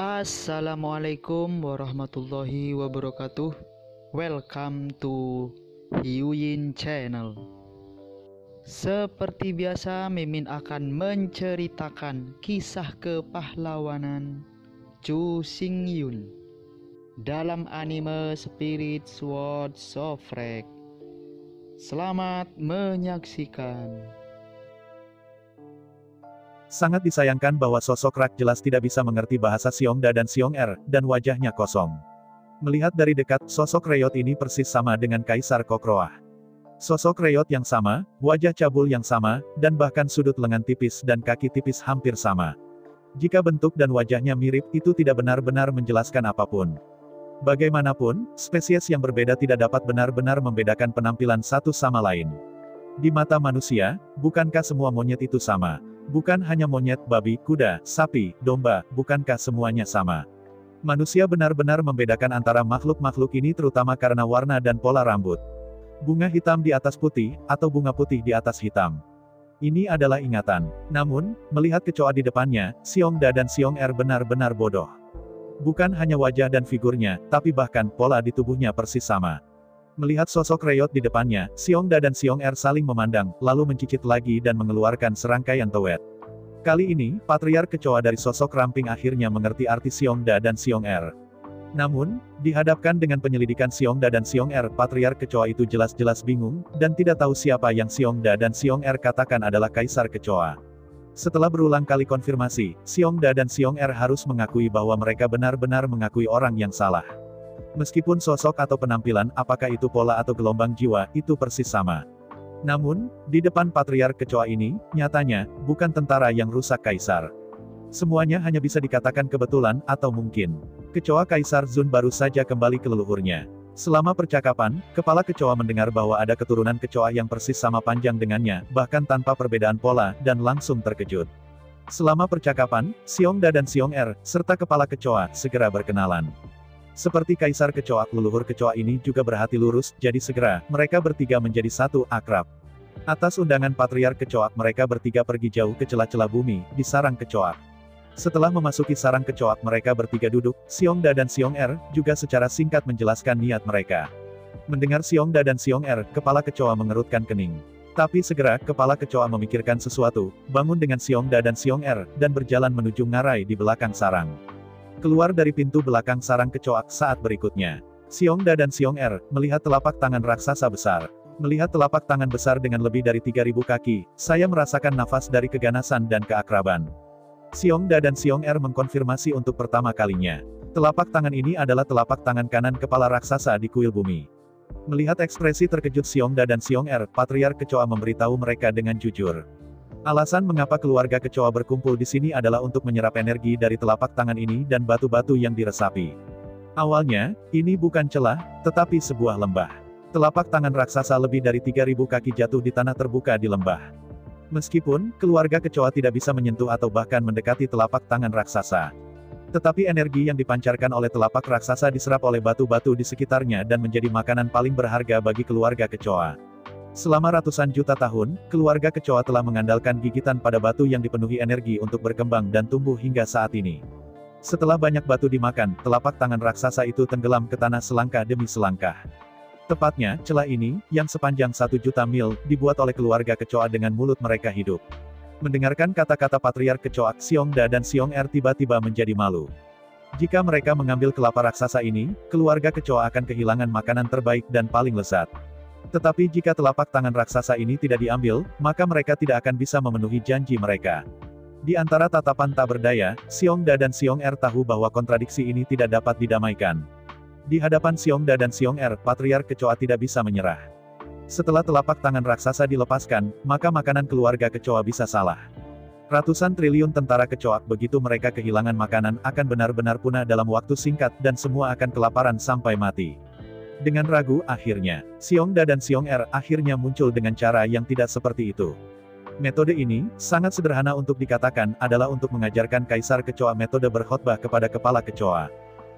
Assalamualaikum warahmatullahi wabarakatuh. Welcome to Hyuyin Channel. Seperti biasa, Mimin akan menceritakan kisah kepahlawanan Chu Xingyun dalam anime Spirit Sword Sofrek. Selamat menyaksikan. Sangat disayangkan bahwa sosok Rak jelas tidak bisa mengerti bahasa Xiongda dan Xiong'er, dan wajahnya kosong. Melihat dari dekat, sosok Reot ini persis sama dengan Kaisar Kokroah. Sosok Reot yang sama, wajah cabul yang sama, dan bahkan sudut lengan tipis dan kaki tipis hampir sama. Jika bentuk dan wajahnya mirip, itu tidak benar-benar menjelaskan apapun. Bagaimanapun, spesies yang berbeda tidak dapat benar-benar membedakan penampilan satu sama lain. Di mata manusia, bukankah semua monyet itu sama? Bukan hanya monyet, babi, kuda, sapi, domba, bukankah semuanya sama? Manusia benar-benar membedakan antara makhluk-makhluk ini terutama karena warna dan pola rambut. Bunga hitam di atas putih, atau bunga putih di atas hitam. Ini adalah ingatan. Namun, melihat kecoa di depannya, Xiongda dan Xiong'er benar-benar bodoh. Bukan hanya wajah dan figurnya, tapi bahkan pola di tubuhnya persis sama. Melihat sosok Reot di depannya, Xiongda dan Xiong'er saling memandang, lalu mencicit lagi dan mengeluarkan serangkaian towet. Kali ini, patriark kecoa dari sosok ramping akhirnya mengerti arti Xiongda dan Xiong'er. Namun, dihadapkan dengan penyelidikan Xiongda dan Xiong'er, patriark kecoa itu jelas-jelas bingung, dan tidak tahu siapa yang Xiongda dan Xiong'er katakan adalah Kaisar Kecoa. Setelah berulang kali konfirmasi, Xiongda dan Xiong'er harus mengakui bahwa mereka benar-benar mengakui orang yang salah. Meskipun sosok atau penampilan, apakah itu pola atau gelombang jiwa, itu persis sama. Namun, di depan patriark kecoa ini, nyatanya, bukan tentara yang rusak kaisar. Semuanya hanya bisa dikatakan kebetulan, atau mungkin. Kecoa Kaisar Zun baru saja kembali ke leluhurnya. Selama percakapan, kepala kecoa mendengar bahwa ada keturunan kecoa yang persis sama panjang dengannya, bahkan tanpa perbedaan pola, dan langsung terkejut. Selama percakapan, Xiongda dan Xiong'er, serta kepala kecoa, segera berkenalan. Seperti Kaisar Kecoa, leluhur kecoa ini juga berhati lurus, jadi segera, mereka bertiga menjadi satu, akrab. Atas undangan patriark kecoa, mereka bertiga pergi jauh ke celah-celah bumi, di sarang kecoa. Setelah memasuki sarang kecoa, mereka bertiga duduk, Xiongda dan Xiong'er, juga secara singkat menjelaskan niat mereka. Mendengar Xiongda dan Xiong'er, kepala kecoa mengerutkan kening. Tapi segera, kepala kecoa memikirkan sesuatu, bangun dengan Xiongda dan Xiong'er, dan berjalan menuju ngarai di belakang sarang. Keluar dari pintu belakang sarang kecoa saat berikutnya. Xiongda dan Xiong'er melihat telapak tangan raksasa besar. Melihat telapak tangan besar dengan lebih dari 3.000 kaki, saya merasakan nafas dari keganasan dan keakraban. Xiongda dan Xiong'er mengkonfirmasi untuk pertama kalinya. Telapak tangan ini adalah telapak tangan kanan kepala raksasa di kuil bumi. Melihat ekspresi terkejut Xiongda dan Xiong'er, patriark kecoa memberitahu mereka dengan jujur. Alasan mengapa keluarga kecoa berkumpul di sini adalah untuk menyerap energi dari telapak tangan ini dan batu-batu yang diresapi. Awalnya, ini bukan celah, tetapi sebuah lembah. Telapak tangan raksasa lebih dari 3.000 kaki jatuh di tanah terbuka di lembah. Meskipun, keluarga kecoa tidak bisa menyentuh atau bahkan mendekati telapak tangan raksasa. Tetapi energi yang dipancarkan oleh telapak raksasa diserap oleh batu-batu di sekitarnya dan menjadi makanan paling berharga bagi keluarga kecoa. Selama ratusan juta tahun, keluarga kecoa telah mengandalkan gigitan pada batu yang dipenuhi energi untuk berkembang dan tumbuh hingga saat ini. Setelah banyak batu dimakan, telapak tangan raksasa itu tenggelam ke tanah selangkah demi selangkah. Tepatnya, celah ini, yang sepanjang 1 juta mil, dibuat oleh keluarga kecoa dengan mulut mereka hidup. Mendengarkan kata-kata patriark kecoa, Xiongda dan Xiong'er tiba-tiba menjadi malu. Jika mereka mengambil kelapa raksasa ini, keluarga kecoa akan kehilangan makanan terbaik dan paling lezat. Tetapi jika telapak tangan raksasa ini tidak diambil, maka mereka tidak akan bisa memenuhi janji mereka. Di antara tatapan tak berdaya, Xiongda dan Xiong'er tahu bahwa kontradiksi ini tidak dapat didamaikan. Di hadapan Xiongda dan Xiong'er, patriark kecoa tidak bisa menyerah. Setelah telapak tangan raksasa dilepaskan, maka makanan keluarga kecoa bisa salah. Ratusan triliun tentara kecoa, begitu mereka kehilangan makanan, akan benar-benar punah dalam waktu singkat, dan semua akan kelaparan sampai mati. Dengan ragu, akhirnya, Xiongda dan Xiong'er akhirnya muncul dengan cara yang tidak seperti itu. Metode ini, sangat sederhana untuk dikatakan, adalah untuk mengajarkan Kaisar Kecoa metode berkhotbah kepada kepala kecoa.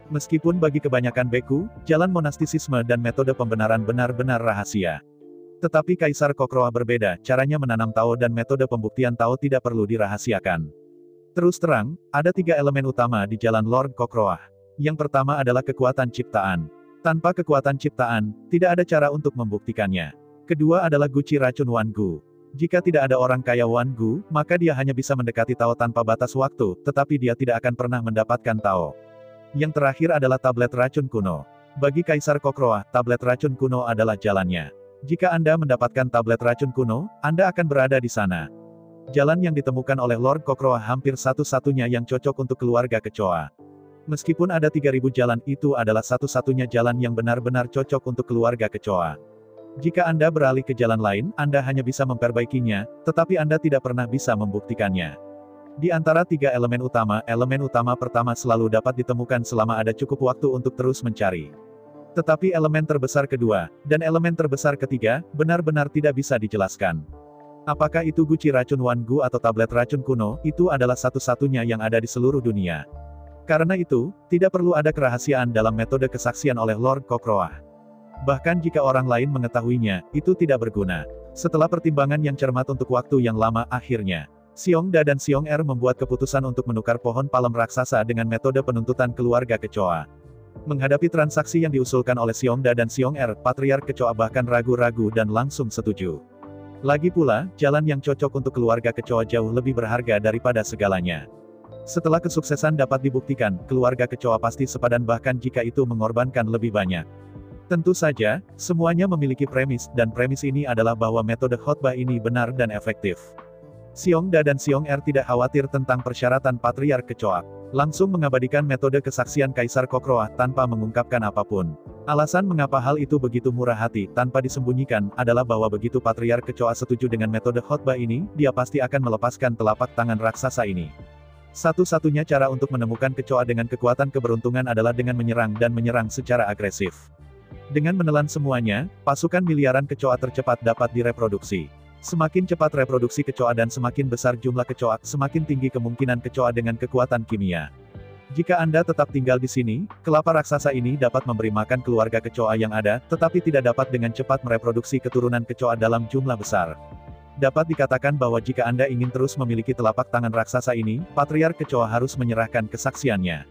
Meskipun bagi kebanyakan beku, jalan monastisisme dan metode pembenaran benar-benar rahasia. Tetapi Kaisar Kokroah berbeda, caranya menanam Tao dan metode pembuktian Tao tidak perlu dirahasiakan. Terus terang, ada 3 elemen utama di jalan Lord Kokroah. Yang pertama adalah kekuatan ciptaan. Tanpa kekuatan ciptaan, tidak ada cara untuk membuktikannya. Kedua adalah guci racun Wan Gu. Jika tidak ada orang kaya Wan Gu, maka dia hanya bisa mendekati Tao tanpa batas waktu, tetapi dia tidak akan pernah mendapatkan Tao. Yang terakhir adalah tablet racun kuno. Bagi Kaisar Kokroah, tablet racun kuno adalah jalannya. Jika Anda mendapatkan tablet racun kuno, Anda akan berada di sana. Jalan yang ditemukan oleh Lord Kokroah hampir satu-satunya yang cocok untuk keluarga kecoa. Meskipun ada 3000 jalan, itu adalah satu-satunya jalan yang benar-benar cocok untuk keluarga kecoa. Jika Anda beralih ke jalan lain, Anda hanya bisa memperbaikinya, tetapi Anda tidak pernah bisa membuktikannya. Di antara 3 elemen utama pertama selalu dapat ditemukan selama ada cukup waktu untuk terus mencari. Tetapi elemen terbesar kedua, dan elemen terbesar ketiga, benar-benar tidak bisa dijelaskan. Apakah itu guci racun Wan Gu atau tablet racun kuno, itu adalah satu-satunya yang ada di seluruh dunia. Karena itu, tidak perlu ada kerahasiaan dalam metode kesaksian oleh Lord Kokroah. Bahkan jika orang lain mengetahuinya, itu tidak berguna. Setelah pertimbangan yang cermat untuk waktu yang lama, akhirnya, Xiongda dan Xiong-Er membuat keputusan untuk menukar pohon palem raksasa dengan metode penuntutan keluarga kecoa. Menghadapi transaksi yang diusulkan oleh Xiongda dan Xiong-Er, Patriark Kecoa bahkan ragu-ragu dan langsung setuju. Lagi pula, jalan yang cocok untuk keluarga kecoa jauh lebih berharga daripada segalanya. Setelah kesuksesan dapat dibuktikan, keluarga kecoa pasti sepadan bahkan jika itu mengorbankan lebih banyak. Tentu saja, semuanya memiliki premis, dan premis ini adalah bahwa metode khotbah ini benar dan efektif. Xiongda dan Xiong-Er tidak khawatir tentang persyaratan Patriark Kecoa. Langsung mengabadikan metode kesaksian Kaisar Kokroah tanpa mengungkapkan apapun. Alasan mengapa hal itu begitu murah hati, tanpa disembunyikan, adalah bahwa begitu Patriark Kecoa setuju dengan metode khotbah ini, dia pasti akan melepaskan telapak tangan raksasa ini. Satu-satunya cara untuk menemukan kecoa dengan kekuatan keberuntungan adalah dengan menyerang dan menyerang secara agresif. Dengan menelan semuanya, pasukan miliaran kecoa tercepat dapat direproduksi. Semakin cepat reproduksi kecoa dan semakin besar jumlah kecoa, semakin tinggi kemungkinan kecoa dengan kekuatan kimia. Jika Anda tetap tinggal di sini, kelapa raksasa ini dapat memberi makan keluarga kecoa yang ada, tetapi tidak dapat dengan cepat mereproduksi keturunan kecoa dalam jumlah besar. Dapat dikatakan bahwa jika Anda ingin terus memiliki telapak tangan raksasa ini, Patriark Kecoa harus menyerahkan kesaksiannya.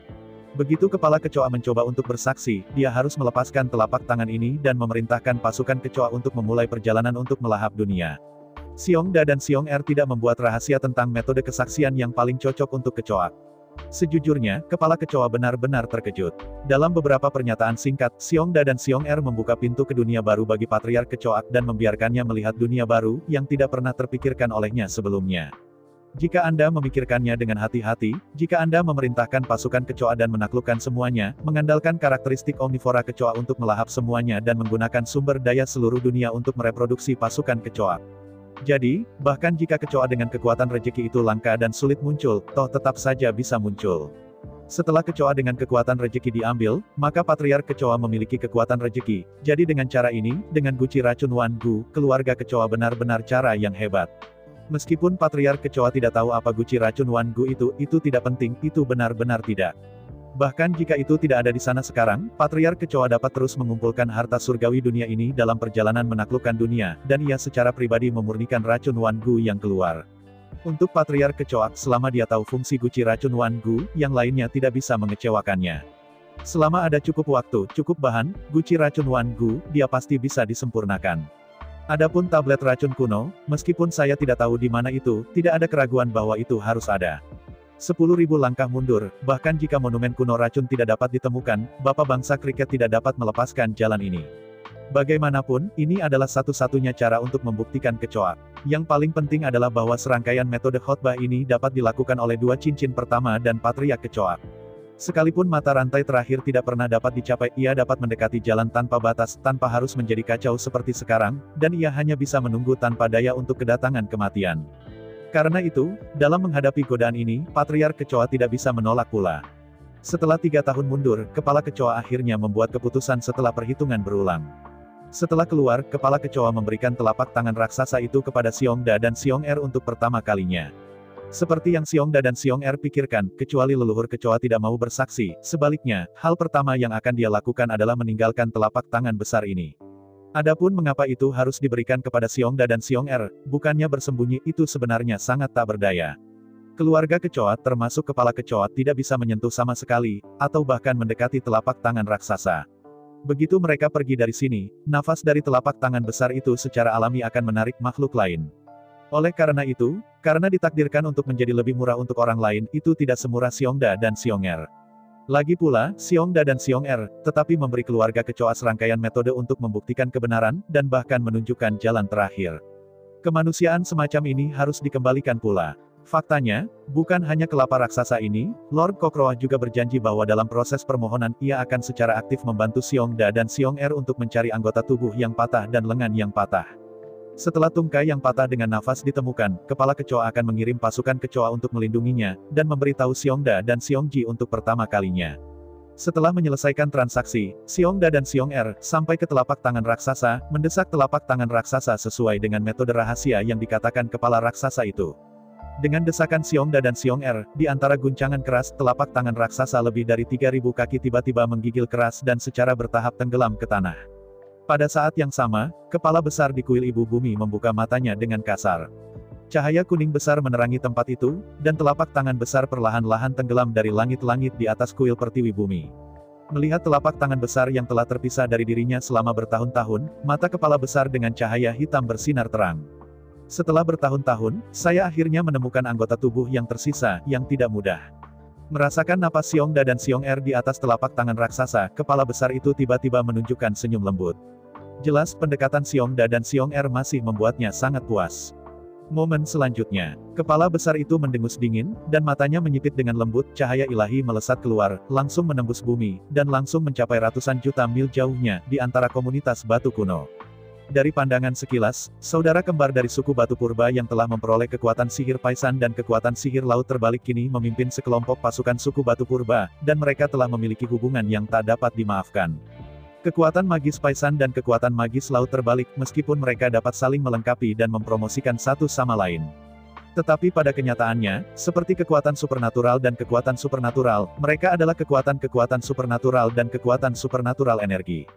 Begitu kepala kecoa mencoba untuk bersaksi, dia harus melepaskan telapak tangan ini dan memerintahkan pasukan kecoa untuk memulai perjalanan untuk melahap dunia. Xiongda dan Xiong-Er tidak membuat rahasia tentang metode kesaksian yang paling cocok untuk kecoa. Sejujurnya, kepala kecoa benar-benar terkejut. Dalam beberapa pernyataan singkat, Xiongda dan Xiong-Er membuka pintu ke dunia baru bagi Patriark Kecoa dan membiarkannya melihat dunia baru yang tidak pernah terpikirkan olehnya sebelumnya. Jika Anda memikirkannya dengan hati-hati, jika Anda memerintahkan pasukan kecoa dan menaklukkan semuanya, mengandalkan karakteristik omnivora kecoa untuk melahap semuanya dan menggunakan sumber daya seluruh dunia untuk mereproduksi pasukan kecoa. Jadi, bahkan jika kecoa dengan kekuatan rejeki itu langka dan sulit muncul, toh tetap saja bisa muncul. Setelah kecoa dengan kekuatan rejeki diambil, maka Patriark Kecoa memiliki kekuatan rejeki. Jadi dengan cara ini, dengan guci racun Wan Gu, keluarga kecoa benar-benar cara yang hebat. Meskipun Patriark Kecoa tidak tahu apa guci racun Wan Gu itu tidak penting, itu benar-benar tidak. Bahkan jika itu tidak ada di sana sekarang, Patriark Kecoa dapat terus mengumpulkan harta surgawi dunia ini dalam perjalanan menaklukkan dunia, dan ia secara pribadi memurnikan racun Wan Gu yang keluar. Untuk Patriark Kecoa, selama dia tahu fungsi guci racun Wan Gu, yang lainnya tidak bisa mengecewakannya. Selama ada cukup waktu, cukup bahan, guci racun Wan Gu, dia pasti bisa disempurnakan. Adapun tablet racun kuno, meskipun saya tidak tahu di mana itu, tidak ada keraguan bahwa itu harus ada. 10.000 langkah mundur, bahkan jika monumen kuno racun tidak dapat ditemukan, Bapak bangsa kriket tidak dapat melepaskan jalan ini. Bagaimanapun, ini adalah satu-satunya cara untuk membuktikan kecoa. Yang paling penting adalah bahwa serangkaian metode khotbah ini dapat dilakukan oleh 2 cincin pertama dan Patriark Kecoa. Sekalipun mata rantai terakhir tidak pernah dapat dicapai, ia dapat mendekati jalan tanpa batas, tanpa harus menjadi kacau seperti sekarang, dan ia hanya bisa menunggu tanpa daya untuk kedatangan kematian. Karena itu, dalam menghadapi godaan ini, Patriark Kecoa tidak bisa menolak pula. Setelah 3 tahun mundur, kepala kecoa akhirnya membuat keputusan setelah perhitungan berulang. Setelah keluar, kepala kecoa memberikan telapak tangan raksasa itu kepada Xiongda dan Xiong-Er untuk pertama kalinya. Seperti yang Xiongda dan Xiong-Er pikirkan, kecuali leluhur kecoa tidak mau bersaksi, sebaliknya, hal pertama yang akan dia lakukan adalah meninggalkan telapak tangan besar ini. Adapun mengapa itu harus diberikan kepada Xiongda dan Xiong-Er, bukannya bersembunyi, itu sebenarnya sangat tak berdaya. Keluarga kecoa termasuk kepala kecoa tidak bisa menyentuh sama sekali, atau bahkan mendekati telapak tangan raksasa. Begitu mereka pergi dari sini, nafas dari telapak tangan besar itu secara alami akan menarik makhluk lain. Oleh karena itu, karena ditakdirkan untuk menjadi lebih murah untuk orang lain, itu tidak semurah Xiongda dan Xiong'er. Lagi pula, Xiongda dan Xiong'er, tetapi memberi keluarga kecoa serangkaian metode untuk membuktikan kebenaran, dan bahkan menunjukkan jalan terakhir. Kemanusiaan semacam ini harus dikembalikan pula. Faktanya, bukan hanya kelapa raksasa ini, Lord Kokroah juga berjanji bahwa dalam proses permohonan ia akan secara aktif membantu Xiongda dan Xiong'er untuk mencari anggota tubuh yang patah dan lengan yang patah. Setelah tungkai yang patah dengan nafas ditemukan, kepala kecoa akan mengirim pasukan kecoa untuk melindunginya, dan memberitahu Xiongda dan Xiongji untuk pertama kalinya. Setelah menyelesaikan transaksi, Xiongda dan Xiong'er sampai ke telapak tangan raksasa, mendesak telapak tangan raksasa sesuai dengan metode rahasia yang dikatakan kepala raksasa itu. Dengan desakan Xiongda dan Xiong'er, di antara guncangan keras, telapak tangan raksasa lebih dari 3.000 kaki tiba-tiba menggigil keras dan secara bertahap tenggelam ke tanah. Pada saat yang sama, kepala besar di kuil ibu bumi membuka matanya dengan kasar. Cahaya kuning besar menerangi tempat itu, dan telapak tangan besar perlahan-lahan tenggelam dari langit-langit di atas kuil pertiwi bumi. Melihat telapak tangan besar yang telah terpisah dari dirinya selama bertahun-tahun, mata kepala besar dengan cahaya hitam bersinar terang. Setelah bertahun-tahun, saya akhirnya menemukan anggota tubuh yang tersisa, yang tidak mudah. Merasakan napas Xiongda dan Xiong'er di atas telapak tangan raksasa, kepala besar itu tiba-tiba menunjukkan senyum lembut. Jelas pendekatan Xiongda dan Xiong'er masih membuatnya sangat puas. Momen selanjutnya, kepala besar itu mendengus dingin, dan matanya menyipit dengan lembut, cahaya ilahi melesat keluar, langsung menembus bumi, dan langsung mencapai ratusan juta mil jauhnya, di antara komunitas batu kuno. Dari pandangan sekilas, saudara kembar dari suku Batu Purba yang telah memperoleh kekuatan sihir Paisan dan kekuatan sihir laut terbalik kini memimpin sekelompok pasukan suku Batu Purba, dan mereka telah memiliki hubungan yang tak dapat dimaafkan. Kekuatan magis Paisan dan kekuatan magis laut terbalik, meskipun mereka dapat saling melengkapi dan mempromosikan satu sama lain. Tetapi pada kenyataannya, seperti kekuatan supernatural dan kekuatan supernatural, mereka adalah kekuatan-kekuatan supernatural dan kekuatan supernatural energi.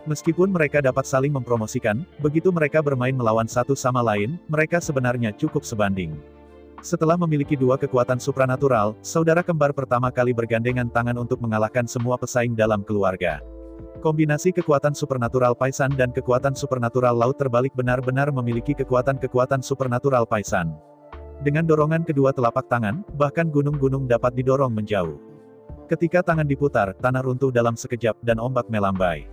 Meskipun mereka dapat saling mempromosikan, begitu mereka bermain melawan satu sama lain, mereka sebenarnya cukup sebanding. Setelah memiliki dua kekuatan supranatural, saudara kembar pertama kali bergandengan tangan untuk mengalahkan semua pesaing dalam keluarga. Kombinasi kekuatan supernatural Paisan dan kekuatan supernatural laut terbalik benar-benar memiliki kekuatan-kekuatan supernatural Paisan. Dengan dorongan kedua telapak tangan, bahkan gunung-gunung dapat didorong menjauh. Ketika tangan diputar, tanah runtuh dalam sekejap dan ombak melambai.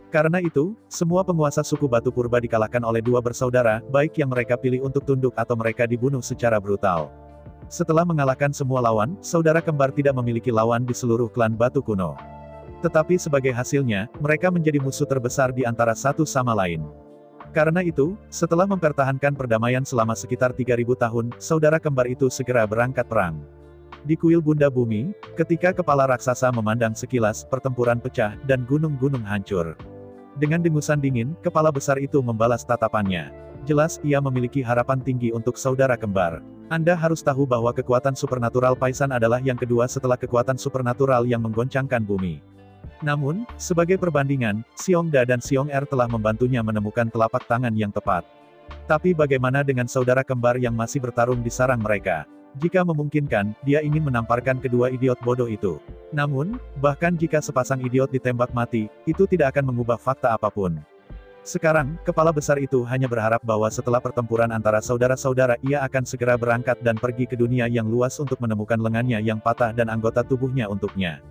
Karena itu, semua penguasa suku Batu Purba dikalahkan oleh dua bersaudara, baik yang mereka pilih untuk tunduk atau mereka dibunuh secara brutal. Setelah mengalahkan semua lawan, saudara kembar tidak memiliki lawan di seluruh klan Batu Kuno. Tetapi sebagai hasilnya, mereka menjadi musuh terbesar di antara satu sama lain. Karena itu, setelah mempertahankan perdamaian selama sekitar 3.000 tahun, saudara kembar itu segera berangkat perang. Di kuil Bunda Bumi, ketika kepala raksasa memandang sekilas, pertempuran pecah, dan gunung-gunung hancur. Dengan dengusan dingin, kepala besar itu membalas tatapannya. Jelas, ia memiliki harapan tinggi untuk saudara kembar. Anda harus tahu bahwa kekuatan supernatural Paisan adalah yang kedua setelah kekuatan supernatural yang menggoncangkan bumi. Namun, sebagai perbandingan, Xiongda dan Xiong'er telah membantunya menemukan telapak tangan yang tepat. Tapi bagaimana dengan saudara kembar yang masih bertarung di sarang mereka? Jika memungkinkan, dia ingin menamparkan kedua idiot bodoh itu. Namun, bahkan jika sepasang idiot ditembak mati, itu tidak akan mengubah fakta apapun. Sekarang, kepala besar itu hanya berharap bahwa setelah pertempuran antara saudara-saudara ia akan segera berangkat dan pergi ke dunia yang luas untuk menemukan lengannya yang patah dan anggota tubuhnya untuknya.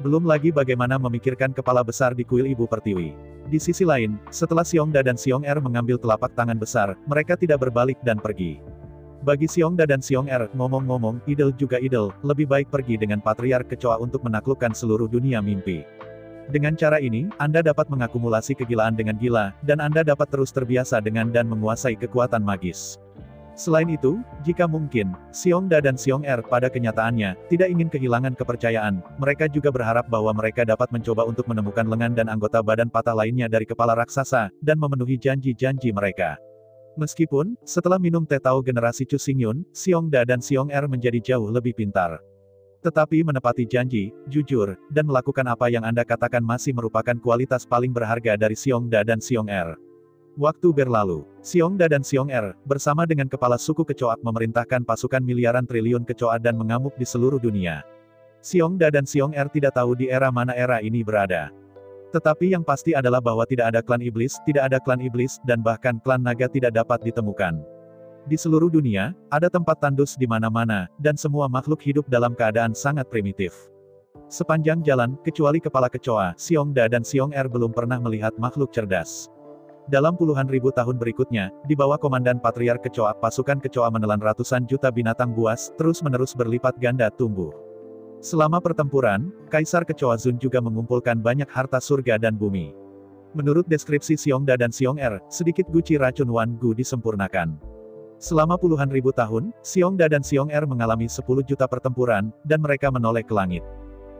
Belum lagi bagaimana memikirkan kepala besar di kuil Ibu Pertiwi. Di sisi lain, setelah Xiongda dan Xiong'er mengambil telapak tangan besar, mereka tidak berbalik dan pergi. Bagi Xiongda dan Xiong'er, ngomong-ngomong, idel juga idel, lebih baik pergi dengan patriark kecoa untuk menaklukkan seluruh dunia mimpi. Dengan cara ini, Anda dapat mengakumulasi kegilaan dengan gila, dan Anda dapat terus terbiasa dengan dan menguasai kekuatan magis. Selain itu, jika mungkin, Xiongda dan Xiong'er pada kenyataannya, tidak ingin kehilangan kepercayaan, mereka juga berharap bahwa mereka dapat mencoba untuk menemukan lengan dan anggota badan patah lainnya dari kepala raksasa, dan memenuhi janji-janji mereka. Meskipun, setelah minum teh tahu generasi Chu Xingyun, Xiongda dan Xiong'er menjadi jauh lebih pintar. Tetapi menepati janji, jujur, dan melakukan apa yang Anda katakan masih merupakan kualitas paling berharga dari Xiongda dan Xiong'er. Waktu berlalu, Xiongda dan Xiong Er, bersama dengan kepala suku kecoa memerintahkan pasukan miliaran triliun kecoa dan mengamuk di seluruh dunia. Xiongda dan Xiong Er tidak tahu di era mana era ini berada. Tetapi yang pasti adalah bahwa tidak ada klan iblis, dan bahkan klan naga tidak dapat ditemukan. Di seluruh dunia, ada tempat tandus di mana-mana, dan semua makhluk hidup dalam keadaan sangat primitif. Sepanjang jalan, kecuali kepala kecoa, Xiongda dan Xiong Er belum pernah melihat makhluk cerdas. Dalam puluhan ribu tahun berikutnya, di bawah komandan Patriark Kecoa, pasukan kecoa menelan ratusan juta binatang buas, terus-menerus berlipat ganda tumbuh. Selama pertempuran, Kaisar Kecoa Zun juga mengumpulkan banyak harta surga dan bumi. Menurut deskripsi Xiongda dan Xiong Er, sedikit guci racun Wan Gu disempurnakan. Selama puluhan ribu tahun, Xiongda dan Xiong Er mengalami 10 juta pertempuran, dan mereka menoleh ke langit.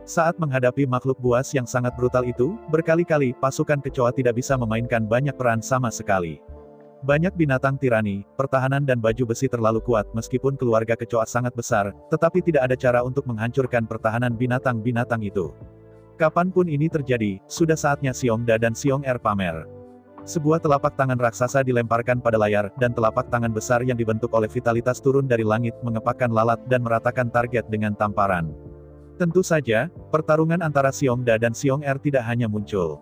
Saat menghadapi makhluk buas yang sangat brutal itu, berkali-kali pasukan kecoa tidak bisa memainkan banyak peran sama sekali. Banyak binatang tirani, pertahanan dan baju besi terlalu kuat meskipun keluarga kecoa sangat besar, tetapi tidak ada cara untuk menghancurkan pertahanan binatang-binatang itu. Kapanpun ini terjadi, sudah saatnya Xiongda dan Xiong Er pamer. Sebuah telapak tangan raksasa dilemparkan pada layar, dan telapak tangan besar yang dibentuk oleh vitalitas turun dari langit mengepakkan lalat dan meratakan target dengan tamparan. Tentu saja, pertarungan antara Xiongda dan Xiong Er tidak hanya muncul.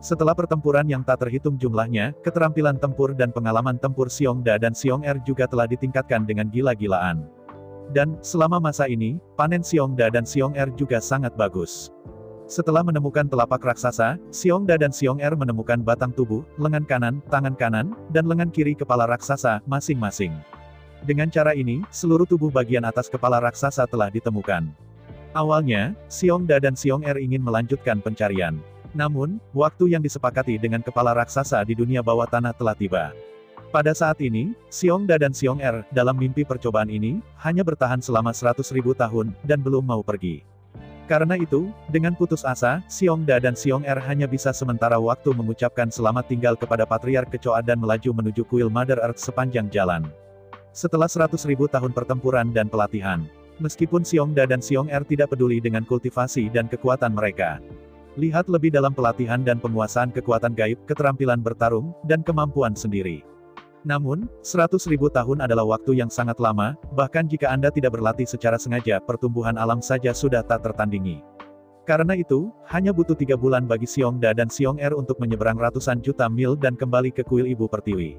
Setelah pertempuran yang tak terhitung jumlahnya, keterampilan tempur dan pengalaman tempur Xiongda dan Xiong Er juga telah ditingkatkan dengan gila-gilaan. Dan, selama masa ini, panen Xiongda dan Xiong Er juga sangat bagus. Setelah menemukan telapak raksasa, Xiongda dan Xiong Er menemukan batang tubuh, lengan kanan, tangan kanan, dan lengan kiri kepala raksasa, masing-masing. Dengan cara ini, seluruh tubuh bagian atas kepala raksasa telah ditemukan. Awalnya, Xiongda dan Xiong Er ingin melanjutkan pencarian. Namun, waktu yang disepakati dengan kepala raksasa di dunia bawah tanah telah tiba. Pada saat ini, Xiongda dan Xiong Er, dalam mimpi percobaan ini, hanya bertahan selama 100.000 tahun, dan belum mau pergi. Karena itu, dengan putus asa, Xiongda dan Xiong Er hanya bisa sementara waktu mengucapkan selamat tinggal kepada Patriark Kecoa dan melaju menuju kuil Mother Earth sepanjang jalan. Setelah 100.000 tahun pertempuran dan pelatihan, meskipun Xiongda dan Xiong Er tidak peduli dengan kultivasi dan kekuatan mereka. Lihat lebih dalam pelatihan dan penguasaan kekuatan gaib, keterampilan bertarung, dan kemampuan sendiri. Namun, 100.000 tahun adalah waktu yang sangat lama, bahkan jika Anda tidak berlatih secara sengaja, pertumbuhan alam saja sudah tak tertandingi. Karena itu, hanya butuh 3 bulan bagi Xiongda dan Xiong Er untuk menyeberang ratusan juta mil dan kembali ke kuil Ibu Pertiwi.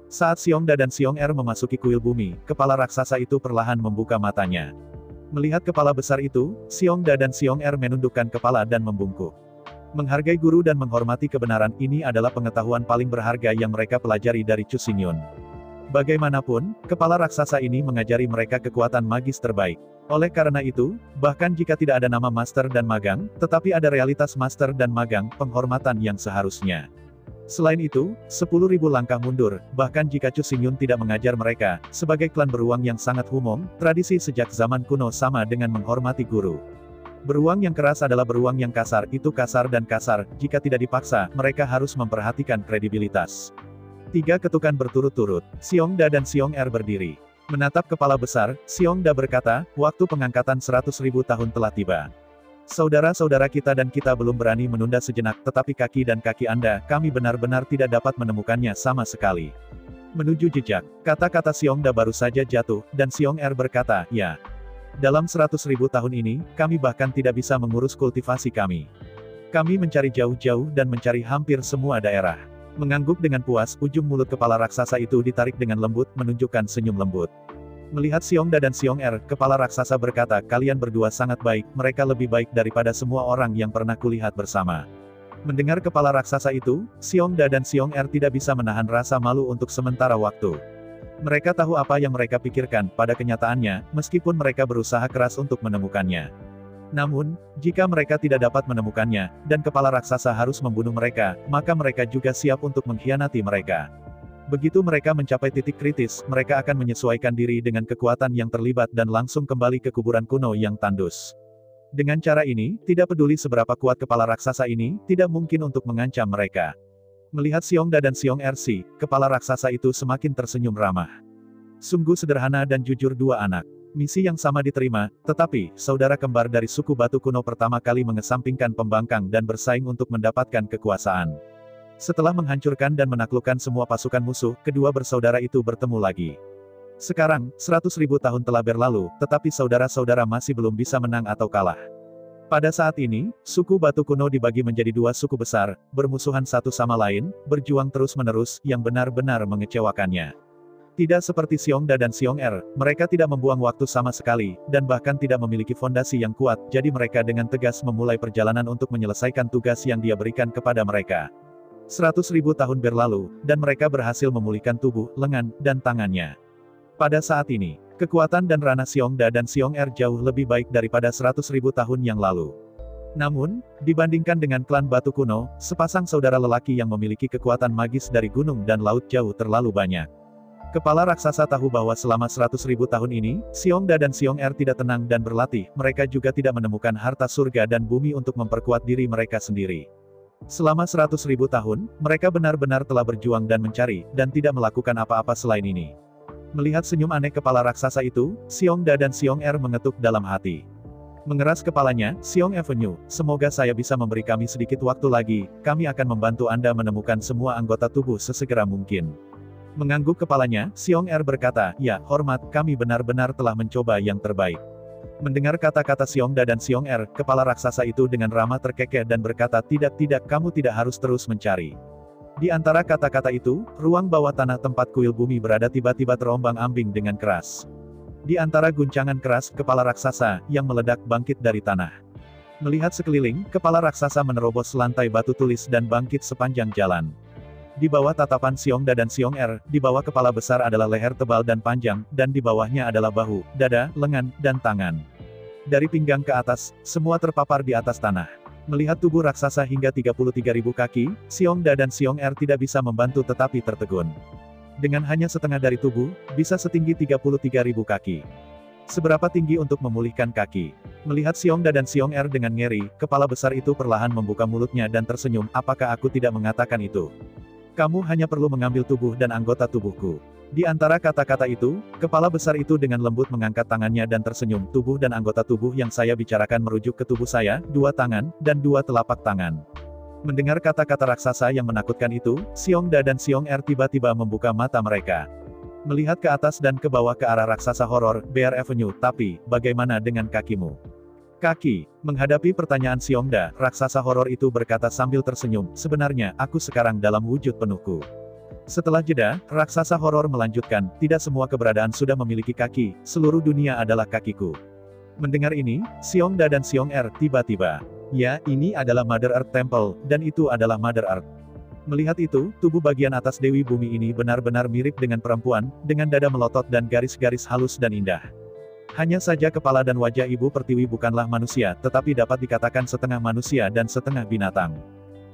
Saat Xiongda dan Xiong Er memasuki kuil bumi, kepala raksasa itu perlahan membuka matanya. Melihat kepala besar itu, Xiongda dan Xiong Er menundukkan kepala dan membungkuk. Menghargai guru dan menghormati kebenaran ini adalah pengetahuan paling berharga yang mereka pelajari dari Chu Xingyun. Bagaimanapun, kepala raksasa ini mengajari mereka kekuatan magis terbaik. Oleh karena itu, bahkan jika tidak ada nama master dan magang, tetapi ada realitas master dan magang, penghormatan yang seharusnya. Selain itu, 10.000 langkah mundur, bahkan jika Chu Xingyun tidak mengajar mereka, sebagai klan beruang yang sangat umum, tradisi sejak zaman kuno sama dengan menghormati guru. Beruang yang keras adalah beruang yang kasar, itu kasar dan kasar, jika tidak dipaksa, mereka harus memperhatikan kredibilitas. 3 ketukan berturut-turut, Xiongda dan Xiong Er berdiri. Menatap kepala besar, Xiongda berkata, waktu pengangkatan 100.000 tahun telah tiba. Saudara-saudara kita dan kita belum berani menunda sejenak, tetapi kaki dan kaki Anda, kami benar-benar tidak dapat menemukannya sama sekali. Menuju jejak, kata-kata Xiongda baru saja jatuh, dan Xiong Er berkata, ya. Dalam 100.000 tahun ini, kami bahkan tidak bisa mengurus kultivasi kami. Kami mencari jauh-jauh dan mencari hampir semua daerah. Mengangguk dengan puas, ujung mulut kepala raksasa itu ditarik dengan lembut, menunjukkan senyum lembut. Melihat Xiongda dan Xiong Er, kepala raksasa berkata, kalian berdua sangat baik, mereka lebih baik daripada semua orang yang pernah kulihat bersama. Mendengar kepala raksasa itu, Xiongda dan Xiong Er tidak bisa menahan rasa malu untuk sementara waktu. Mereka tahu apa yang mereka pikirkan, pada kenyataannya, meskipun mereka berusaha keras untuk menemukannya. Namun, jika mereka tidak dapat menemukannya, dan kepala raksasa harus membunuh mereka, maka mereka juga siap untuk mengkhianati mereka. Begitu mereka mencapai titik kritis, mereka akan menyesuaikan diri dengan kekuatan yang terlibat dan langsung kembali ke kuburan kuno yang tandus. Dengan cara ini, tidak peduli seberapa kuat kepala raksasa ini, tidak mungkin untuk mengancam mereka. Melihat Xiongda dan Xiong Er, kepala raksasa itu semakin tersenyum ramah. Sungguh sederhana dan jujur dua anak. Misi yang sama diterima, tetapi, saudara kembar dari suku batu kuno pertama kali mengesampingkan pembangkang dan bersaing untuk mendapatkan kekuasaan. Setelah menghancurkan dan menaklukkan semua pasukan musuh, kedua bersaudara itu bertemu lagi. Sekarang, 100.000 tahun telah berlalu, tetapi saudara-saudara masih belum bisa menang atau kalah. Pada saat ini, suku Batu Kuno dibagi menjadi dua suku besar, bermusuhan satu sama lain, berjuang terus-menerus, yang benar-benar mengecewakannya. Tidak seperti Xiongda dan Xiong'er, mereka tidak membuang waktu sama sekali, dan bahkan tidak memiliki fondasi yang kuat, jadi mereka dengan tegas memulai perjalanan untuk menyelesaikan tugas yang dia berikan kepada mereka. 100.000 tahun berlalu, dan mereka berhasil memulihkan tubuh, lengan, dan tangannya. Pada saat ini, kekuatan dan ranah Xiongda dan Xiong'er jauh lebih baik daripada 100.000 tahun yang lalu. Namun, dibandingkan dengan klan Batu Kuno, sepasang saudara lelaki yang memiliki kekuatan magis dari gunung dan laut jauh terlalu banyak. Kepala raksasa tahu bahwa selama 100.000 tahun ini, Xiongda dan Xiong'er tidak tenang dan berlatih, mereka juga tidak menemukan harta surga dan bumi untuk memperkuat diri mereka sendiri. Selama 100.000 tahun, mereka benar-benar telah berjuang dan mencari, dan tidak melakukan apa-apa selain ini. Melihat senyum aneh kepala raksasa itu, Xiongda dan Xiong'er mengetuk dalam hati. Mengeras kepalanya, Xiong Avenue, semoga saya bisa memberi kami sedikit waktu lagi, kami akan membantu Anda menemukan semua anggota tubuh sesegera mungkin. Mengangguk kepalanya, Xiong'er berkata, ya, hormat, kami benar-benar telah mencoba yang terbaik. Mendengar kata-kata Xiongda dan Xiong'er, kepala raksasa itu dengan ramah terkekeh dan berkata, tidak, kamu tidak harus terus mencari. Di antara kata-kata itu, ruang bawah tanah tempat kuil bumi berada tiba-tiba terombang-ambing dengan keras. Di antara guncangan keras, kepala raksasa, yang meledak bangkit dari tanah. Melihat sekeliling, kepala raksasa menerobos lantai batu tulis dan bangkit sepanjang jalan. Di bawah tatapan Xiongda dan Xiong'er, di bawah kepala besar adalah leher tebal dan panjang, dan di bawahnya adalah bahu, dada, lengan, dan tangan. Dari pinggang ke atas, semua terpapar di atas tanah. Melihat tubuh raksasa hingga 33.000 kaki, Xiongda dan Xiong'er tidak bisa membantu tetapi tertegun. Dengan hanya setengah dari tubuh, bisa setinggi 33.000 kaki. Seberapa tinggi untuk memulihkan kaki? Melihat Xiongda dan Xiong'er dengan ngeri, kepala besar itu perlahan membuka mulutnya dan tersenyum, apakah aku tidak mengatakan itu? Kamu hanya perlu mengambil tubuh dan anggota tubuhku. Di antara kata-kata itu, kepala besar itu dengan lembut mengangkat tangannya dan tersenyum, tubuh dan anggota tubuh yang saya bicarakan merujuk ke tubuh saya, 2 tangan, dan 2 telapak tangan. Mendengar kata-kata raksasa yang menakutkan itu, Xiongda dan Xiong'er tiba-tiba membuka mata mereka. Melihat ke atas dan ke bawah ke arah raksasa horor, Bear Avenue, tapi, bagaimana dengan kakimu? Kaki. Menghadapi pertanyaan Xiongda, raksasa horor itu berkata sambil tersenyum, sebenarnya, aku sekarang dalam wujud penuhku. Setelah jeda, raksasa horor melanjutkan, tidak semua keberadaan sudah memiliki kaki, seluruh dunia adalah kakiku. Mendengar ini, Xiongda dan Xiong'er tiba-tiba. Ya, ini adalah Mother Earth Temple, dan itu adalah Mother Earth. Melihat itu, tubuh bagian atas Dewi Bumi ini benar-benar mirip dengan perempuan, dengan dada melotot dan garis-garis halus dan indah. Hanya saja kepala dan wajah Ibu Pertiwi bukanlah manusia, tetapi dapat dikatakan setengah manusia dan setengah binatang.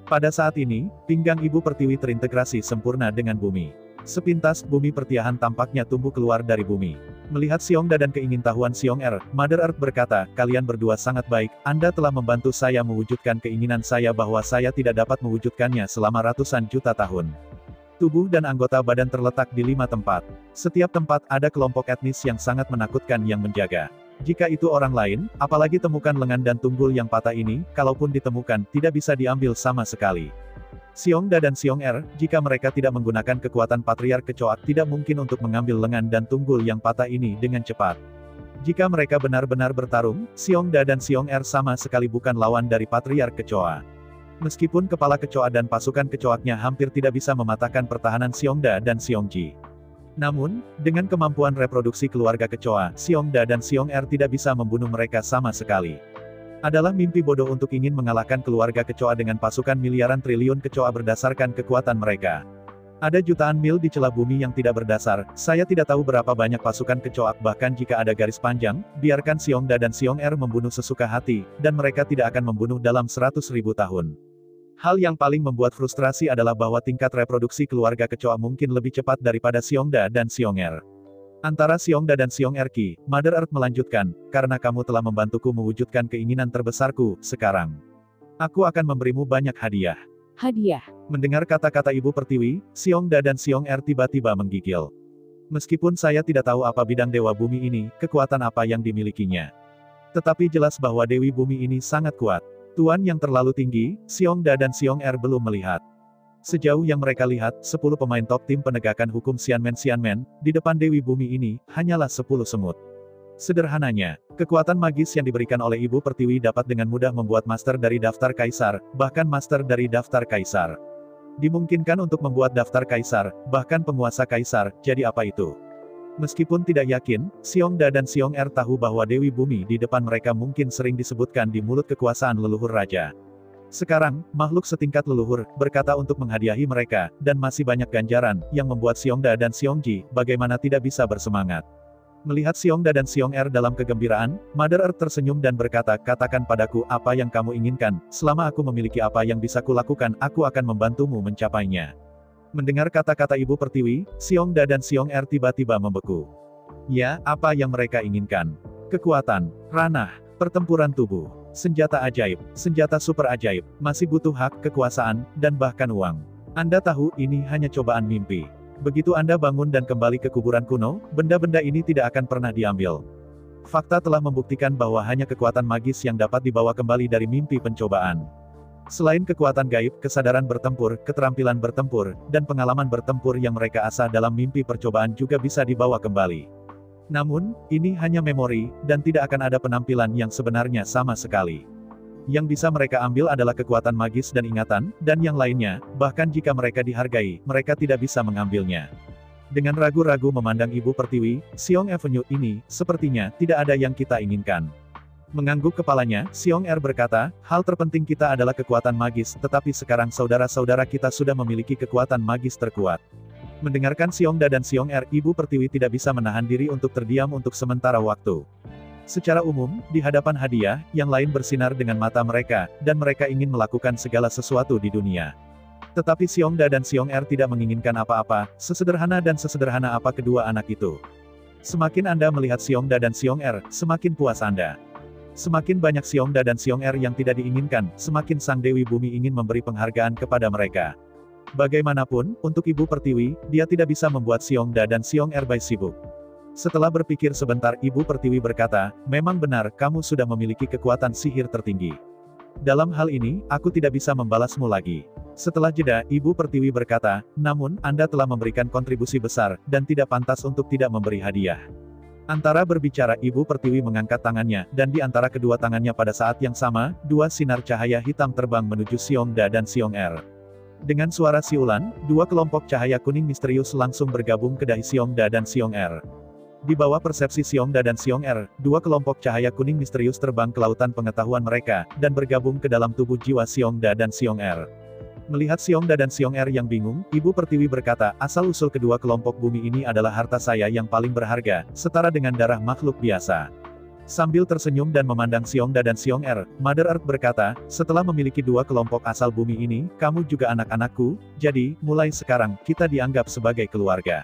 Pada saat ini, pinggang Ibu Pertiwi terintegrasi sempurna dengan bumi. Sepintas, bumi pertiahan tampaknya tumbuh keluar dari bumi. Melihat Xiongda dan keingintahuan Xiong'er, Mother Earth berkata, kalian berdua sangat baik, Anda telah membantu saya mewujudkan keinginan saya bahwa saya tidak dapat mewujudkannya selama ratusan juta tahun. Tubuh dan anggota badan terletak di 5 tempat. Setiap tempat ada kelompok etnis yang sangat menakutkan yang menjaga. Jika itu orang lain, apalagi temukan lengan dan tunggul yang patah ini, kalaupun ditemukan, tidak bisa diambil sama sekali. Xiongda dan Xiong'er, jika mereka tidak menggunakan kekuatan patriark kecoa, tidak mungkin untuk mengambil lengan dan tunggul yang patah ini dengan cepat. Jika mereka benar-benar bertarung, Xiongda dan Xiong'er sama sekali bukan lawan dari patriark kecoa. Meskipun kepala kecoa dan pasukan kecoaknya hampir tidak bisa mematahkan pertahanan Xiongda dan Xiongji. Namun, dengan kemampuan reproduksi keluarga kecoa, Xiongda dan Xiong'er tidak bisa membunuh mereka sama sekali. Adalah mimpi bodoh untuk ingin mengalahkan keluarga kecoa dengan pasukan miliaran triliun kecoa berdasarkan kekuatan mereka. Ada jutaan mil di celah bumi yang tidak berdasar, saya tidak tahu berapa banyak pasukan kecoak bahkan jika ada garis panjang, biarkan Xiongda dan Xiong'er membunuh sesuka hati, dan mereka tidak akan membunuh dalam 100.000 tahun. Hal yang paling membuat frustrasi adalah bahwa tingkat reproduksi keluarga kecoa mungkin lebih cepat daripada Xiongda dan Xiong'er. Antara Xiongda dan Xiong'er Ki, Mother Earth melanjutkan, karena kamu telah membantuku mewujudkan keinginan terbesarku, sekarang. Aku akan memberimu banyak hadiah. Hadiah. Mendengar kata-kata Ibu Pertiwi, Xiongda dan Xiong'er tiba-tiba menggigil. Meskipun saya tidak tahu apa bidang Dewa Bumi ini, kekuatan apa yang dimilikinya. Tetapi jelas bahwa Dewi Bumi ini sangat kuat. Tuan yang terlalu tinggi, Xiongda dan Xiong'er belum melihat. Sejauh yang mereka lihat, 10 pemain top tim penegakan hukum Xianmen, di depan Dewi Bumi ini, hanyalah 10 semut. Sederhananya, kekuatan magis yang diberikan oleh Ibu Pertiwi dapat dengan mudah membuat master dari daftar kaisar, bahkan master dari daftar kaisar. Dimungkinkan untuk membuat daftar kaisar, bahkan penguasa kaisar, jadi apa itu? Meskipun tidak yakin, Xiongda dan Xiong Er tahu bahwa Dewi Bumi di depan mereka mungkin sering disebutkan di mulut kekuasaan leluhur raja. Sekarang, makhluk setingkat leluhur, berkata untuk menghadiahi mereka, dan masih banyak ganjaran, yang membuat Xiongda dan Xiongji, bagaimana tidak bisa bersemangat. Melihat Xiongda dan Xiong Er dalam kegembiraan, Mother Earth tersenyum dan berkata, katakan padaku apa yang kamu inginkan, selama aku memiliki apa yang bisa kulakukan, aku akan membantumu mencapainya. Mendengar kata-kata Ibu Pertiwi, Xiongda dan Xiong Er tiba-tiba membeku. Ya, apa yang mereka inginkan? Kekuatan, ranah, pertempuran tubuh, senjata ajaib, senjata super ajaib, masih butuh hak, kekuasaan, dan bahkan uang. Anda tahu, ini hanya cobaan mimpi. Begitu Anda bangun dan kembali ke kuburan kuno, benda-benda ini tidak akan pernah diambil. Fakta telah membuktikan bahwa hanya kekuatan magis yang dapat dibawa kembali dari mimpi pencobaan. Selain kekuatan gaib, kesadaran bertempur, keterampilan bertempur, dan pengalaman bertempur yang mereka asah dalam mimpi percobaan juga bisa dibawa kembali. Namun, ini hanya memori, dan tidak akan ada penampilan yang sebenarnya sama sekali. Yang bisa mereka ambil adalah kekuatan magis dan ingatan, dan yang lainnya, bahkan jika mereka dihargai, mereka tidak bisa mengambilnya. Dengan ragu-ragu memandang Ibu Pertiwi, Xiong Avenue ini, sepertinya, tidak ada yang kita inginkan. Mengangguk kepalanya, Xiong Er berkata, hal terpenting kita adalah kekuatan magis, tetapi sekarang saudara-saudara kita sudah memiliki kekuatan magis terkuat. Mendengarkan Xiongda dan Xiong Er, Ibu Pertiwi tidak bisa menahan diri untuk terdiam untuk sementara waktu. Secara umum, di hadapan hadiah, yang lain bersinar dengan mata mereka, dan mereka ingin melakukan segala sesuatu di dunia. Tetapi Xiongda dan Xiong Er tidak menginginkan apa-apa, sesederhana dan sesederhana apa kedua anak itu. Semakin Anda melihat Xiongda dan Xiong Er, semakin puas Anda. Semakin banyak Xiongda dan Xiong Er yang tidak diinginkan, semakin Sang Dewi Bumi ingin memberi penghargaan kepada mereka. Bagaimanapun, untuk Ibu Pertiwi, dia tidak bisa membuat Xiongda dan Xiong Er sibuk. Setelah berpikir sebentar, Ibu Pertiwi berkata, memang benar, kamu sudah memiliki kekuatan sihir tertinggi. Dalam hal ini, aku tidak bisa membalasmu lagi. Setelah jeda, Ibu Pertiwi berkata, namun, Anda telah memberikan kontribusi besar, dan tidak pantas untuk tidak memberi hadiah. Antara berbicara, Ibu Pertiwi mengangkat tangannya, dan di antara kedua tangannya pada saat yang sama, dua sinar cahaya hitam terbang menuju Xiongda dan Xiong Er. Dengan suara siulan, dua kelompok cahaya kuning misterius langsung bergabung ke dahi Xiongda dan Xiong Er. Di bawah persepsi Xiongda dan Xiong Er, dua kelompok cahaya kuning misterius terbang ke lautan pengetahuan mereka, dan bergabung ke dalam tubuh jiwa Xiongda dan Xiong Er. Melihat Xiongda dan Xiong Er yang bingung, Ibu Pertiwi berkata, asal-usul kedua kelompok bumi ini adalah harta saya yang paling berharga, setara dengan darah makhluk biasa. Sambil tersenyum dan memandang Xiongda dan Xiong Er, Mother Earth berkata, setelah memiliki dua kelompok asal bumi ini, kamu juga anak-anakku, jadi, mulai sekarang, kita dianggap sebagai keluarga.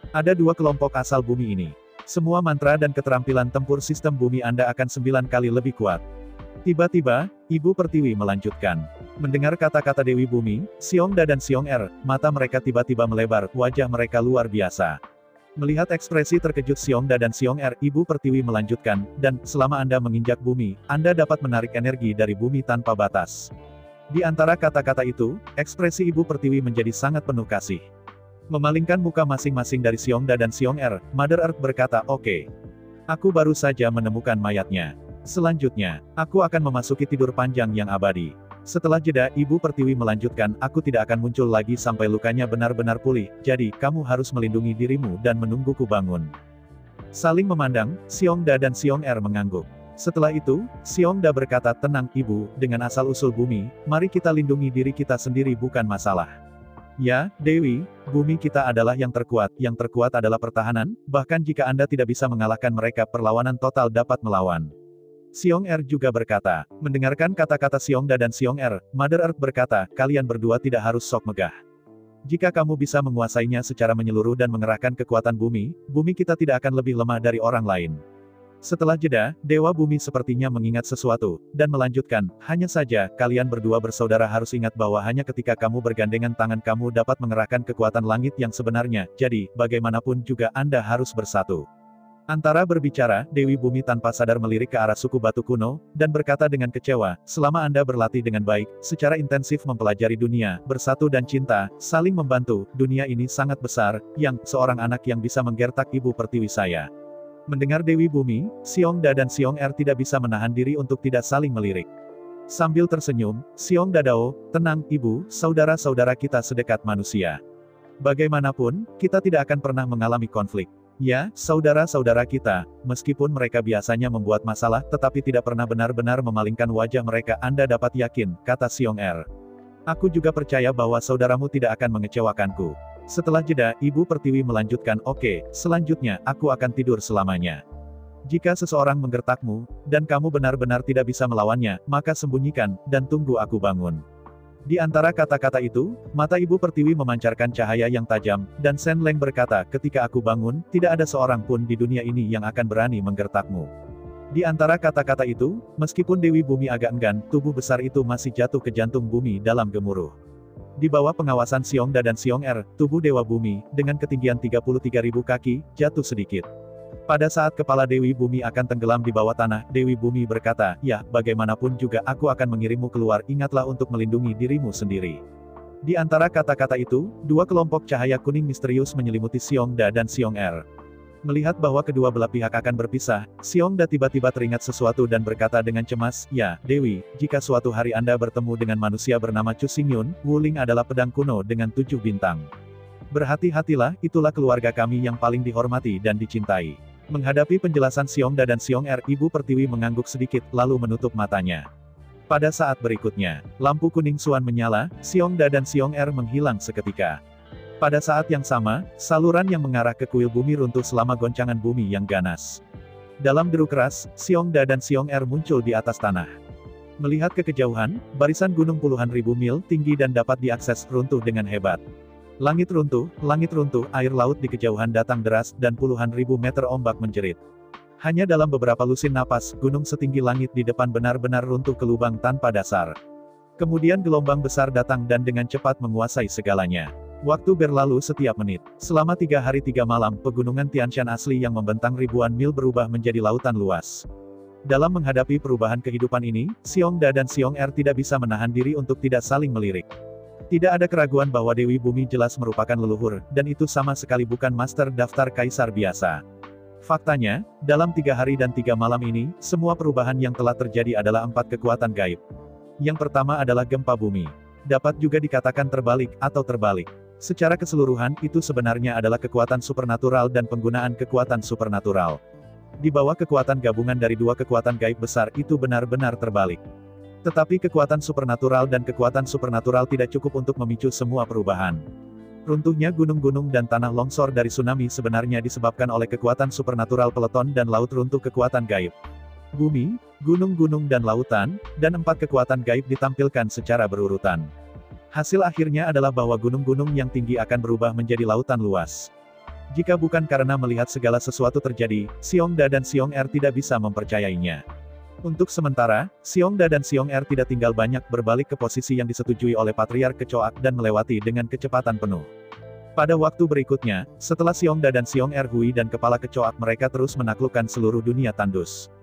Ada dua kelompok asal bumi ini. Semua mantra dan keterampilan tempur sistem bumi Anda akan 9 kali lebih kuat. Tiba-tiba, Ibu Pertiwi melanjutkan. Mendengar kata-kata Dewi Bumi, Xiongda dan Xiong Er, mata mereka tiba-tiba melebar, wajah mereka luar biasa. Melihat ekspresi terkejut Xiongda dan Xiong Er, Ibu Pertiwi melanjutkan, dan, selama Anda menginjak bumi, Anda dapat menarik energi dari bumi tanpa batas. Di antara kata-kata itu, ekspresi Ibu Pertiwi menjadi sangat penuh kasih. Memalingkan muka masing-masing dari Xiongda dan Xiong Er, Mother Earth berkata, oke. Aku baru saja menemukan mayatnya. Selanjutnya, aku akan memasuki tidur panjang yang abadi. Setelah jeda, Ibu Pertiwi melanjutkan, aku tidak akan muncul lagi sampai lukanya benar-benar pulih, jadi, kamu harus melindungi dirimu dan menungguku bangun. Saling memandang, Xiongda dan Xiong Er mengangguk. Setelah itu, Xiongda berkata, tenang, Ibu, dengan asal-usul bumi, mari kita lindungi diri kita sendiri bukan masalah. Ya, Dewi, bumi kita adalah yang terkuat adalah pertahanan, bahkan jika Anda tidak bisa mengalahkan mereka perlawanan total dapat melawan. Xiong Er juga berkata, mendengarkan kata-kata Xiongda dan Xiong Er, Mother Earth berkata, kalian berdua tidak harus sok megah. Jika kamu bisa menguasainya secara menyeluruh dan mengerahkan kekuatan bumi, bumi kita tidak akan lebih lemah dari orang lain. Setelah jeda, Dewa Bumi sepertinya mengingat sesuatu, dan melanjutkan, hanya saja, kalian berdua bersaudara harus ingat bahwa hanya ketika kamu bergandengan tangan kamu dapat mengerahkan kekuatan langit yang sebenarnya, jadi, bagaimanapun juga Anda harus bersatu. Antara berbicara, Dewi Bumi tanpa sadar melirik ke arah suku batu kuno, dan berkata dengan kecewa, selama Anda berlatih dengan baik, secara intensif mempelajari dunia, bersatu dan cinta, saling membantu, dunia ini sangat besar, yang, seorang anak yang bisa menggertak ibu pertiwi saya. Mendengar Dewi Bumi, Xiongda dan Xiong-er tidak bisa menahan diri untuk tidak saling melirik. Sambil tersenyum, Xiongda Dao, tenang, ibu, saudara-saudara kita sedekat manusia. Bagaimanapun, kita tidak akan pernah mengalami konflik. Ya, saudara-saudara kita, meskipun mereka biasanya membuat masalah tetapi tidak pernah benar-benar memalingkan wajah mereka, Anda dapat yakin, kata Xiong-er. Aku juga percaya bahwa saudaramu tidak akan mengecewakanku. Setelah jeda, Ibu Pertiwi melanjutkan, oke, selanjutnya, aku akan tidur selamanya. Jika seseorang menggertakmu, dan kamu benar-benar tidak bisa melawannya, maka sembunyikan, dan tunggu aku bangun. Di antara kata-kata itu, mata Ibu Pertiwi memancarkan cahaya yang tajam, dan Shen Leng berkata, ketika aku bangun, tidak ada seorang pun di dunia ini yang akan berani menggertakmu. Di antara kata-kata itu, meskipun Dewi Bumi agak enggan, tubuh besar itu masih jatuh ke jantung bumi dalam gemuruh. Di bawah pengawasan Xiongda dan Xiong-er, tubuh Dewa Bumi, dengan ketinggian 33.000 kaki, jatuh sedikit. Pada saat kepala Dewi Bumi akan tenggelam di bawah tanah, Dewi Bumi berkata, ya, bagaimanapun juga aku akan mengirimmu keluar, ingatlah untuk melindungi dirimu sendiri. Di antara kata-kata itu, dua kelompok cahaya kuning misterius menyelimuti Xiongda dan Xiong-er. Melihat bahwa kedua belah pihak akan berpisah, Xiongda tiba-tiba teringat sesuatu dan berkata dengan cemas, ya, Dewi, jika suatu hari Anda bertemu dengan manusia bernama Chu Xingyun, Wuling adalah pedang kuno dengan 7 bintang. Berhati-hatilah, itulah keluarga kami yang paling dihormati dan dicintai. Menghadapi penjelasan Xiongda dan Xiong-er, Ibu Pertiwi mengangguk sedikit, lalu menutup matanya. Pada saat berikutnya, lampu kuning Xuan menyala, Xiongda dan Xiong-er menghilang seketika. Pada saat yang sama, saluran yang mengarah ke kuil bumi runtuh selama goncangan bumi yang ganas. Dalam deru keras, Xiongda dan Xiong-er muncul di atas tanah. Melihat ke kejauhan, barisan gunung puluhan ribu mil tinggi dan dapat diakses runtuh dengan hebat. Langit runtuh, air laut di kejauhan datang deras, dan puluhan ribu meter ombak menjerit. Hanya dalam beberapa lusin napas, gunung setinggi langit di depan benar-benar runtuh ke lubang tanpa dasar. Kemudian gelombang besar datang dan dengan cepat menguasai segalanya. Waktu berlalu setiap menit. Selama 3 hari 3 malam, pegunungan Tianshan asli yang membentang ribuan mil berubah menjadi lautan luas. Dalam menghadapi perubahan kehidupan ini, Xiongda dan Xiong-er tidak bisa menahan diri untuk tidak saling melirik. Tidak ada keraguan bahwa Dewi Bumi jelas merupakan leluhur, dan itu sama sekali bukan master daftar kaisar biasa. Faktanya, dalam 3 hari dan 3 malam ini, semua perubahan yang telah terjadi adalah 4 kekuatan gaib. Yang pertama adalah gempa bumi. Dapat juga dikatakan terbalik, atau terbalik. Secara keseluruhan, itu sebenarnya adalah kekuatan supernatural dan penggunaan kekuatan supernatural. Di bawah kekuatan gabungan dari 2 kekuatan gaib besar, itu benar-benar terbalik. Tetapi kekuatan supernatural dan kekuatan supernatural tidak cukup untuk memicu semua perubahan. Runtuhnya gunung-gunung dan tanah longsor dari tsunami sebenarnya disebabkan oleh kekuatan supernatural peleton dan laut runtuh kekuatan gaib. Bumi, gunung-gunung dan lautan, dan 4 kekuatan gaib ditampilkan secara berurutan. Hasil akhirnya adalah bahwa gunung-gunung yang tinggi akan berubah menjadi lautan luas. Jika bukan karena melihat segala sesuatu terjadi, Xiongda dan Xiong-er tidak bisa mempercayainya. Untuk sementara, Xiongda dan Xiong-er tidak tinggal banyak, berbalik ke posisi yang disetujui oleh Patriark Kecoak dan melewati dengan kecepatan penuh. Pada waktu berikutnya, setelah Xiongda dan Xiong-er Hui dan kepala Kecoak, mereka terus menaklukkan seluruh dunia tandus.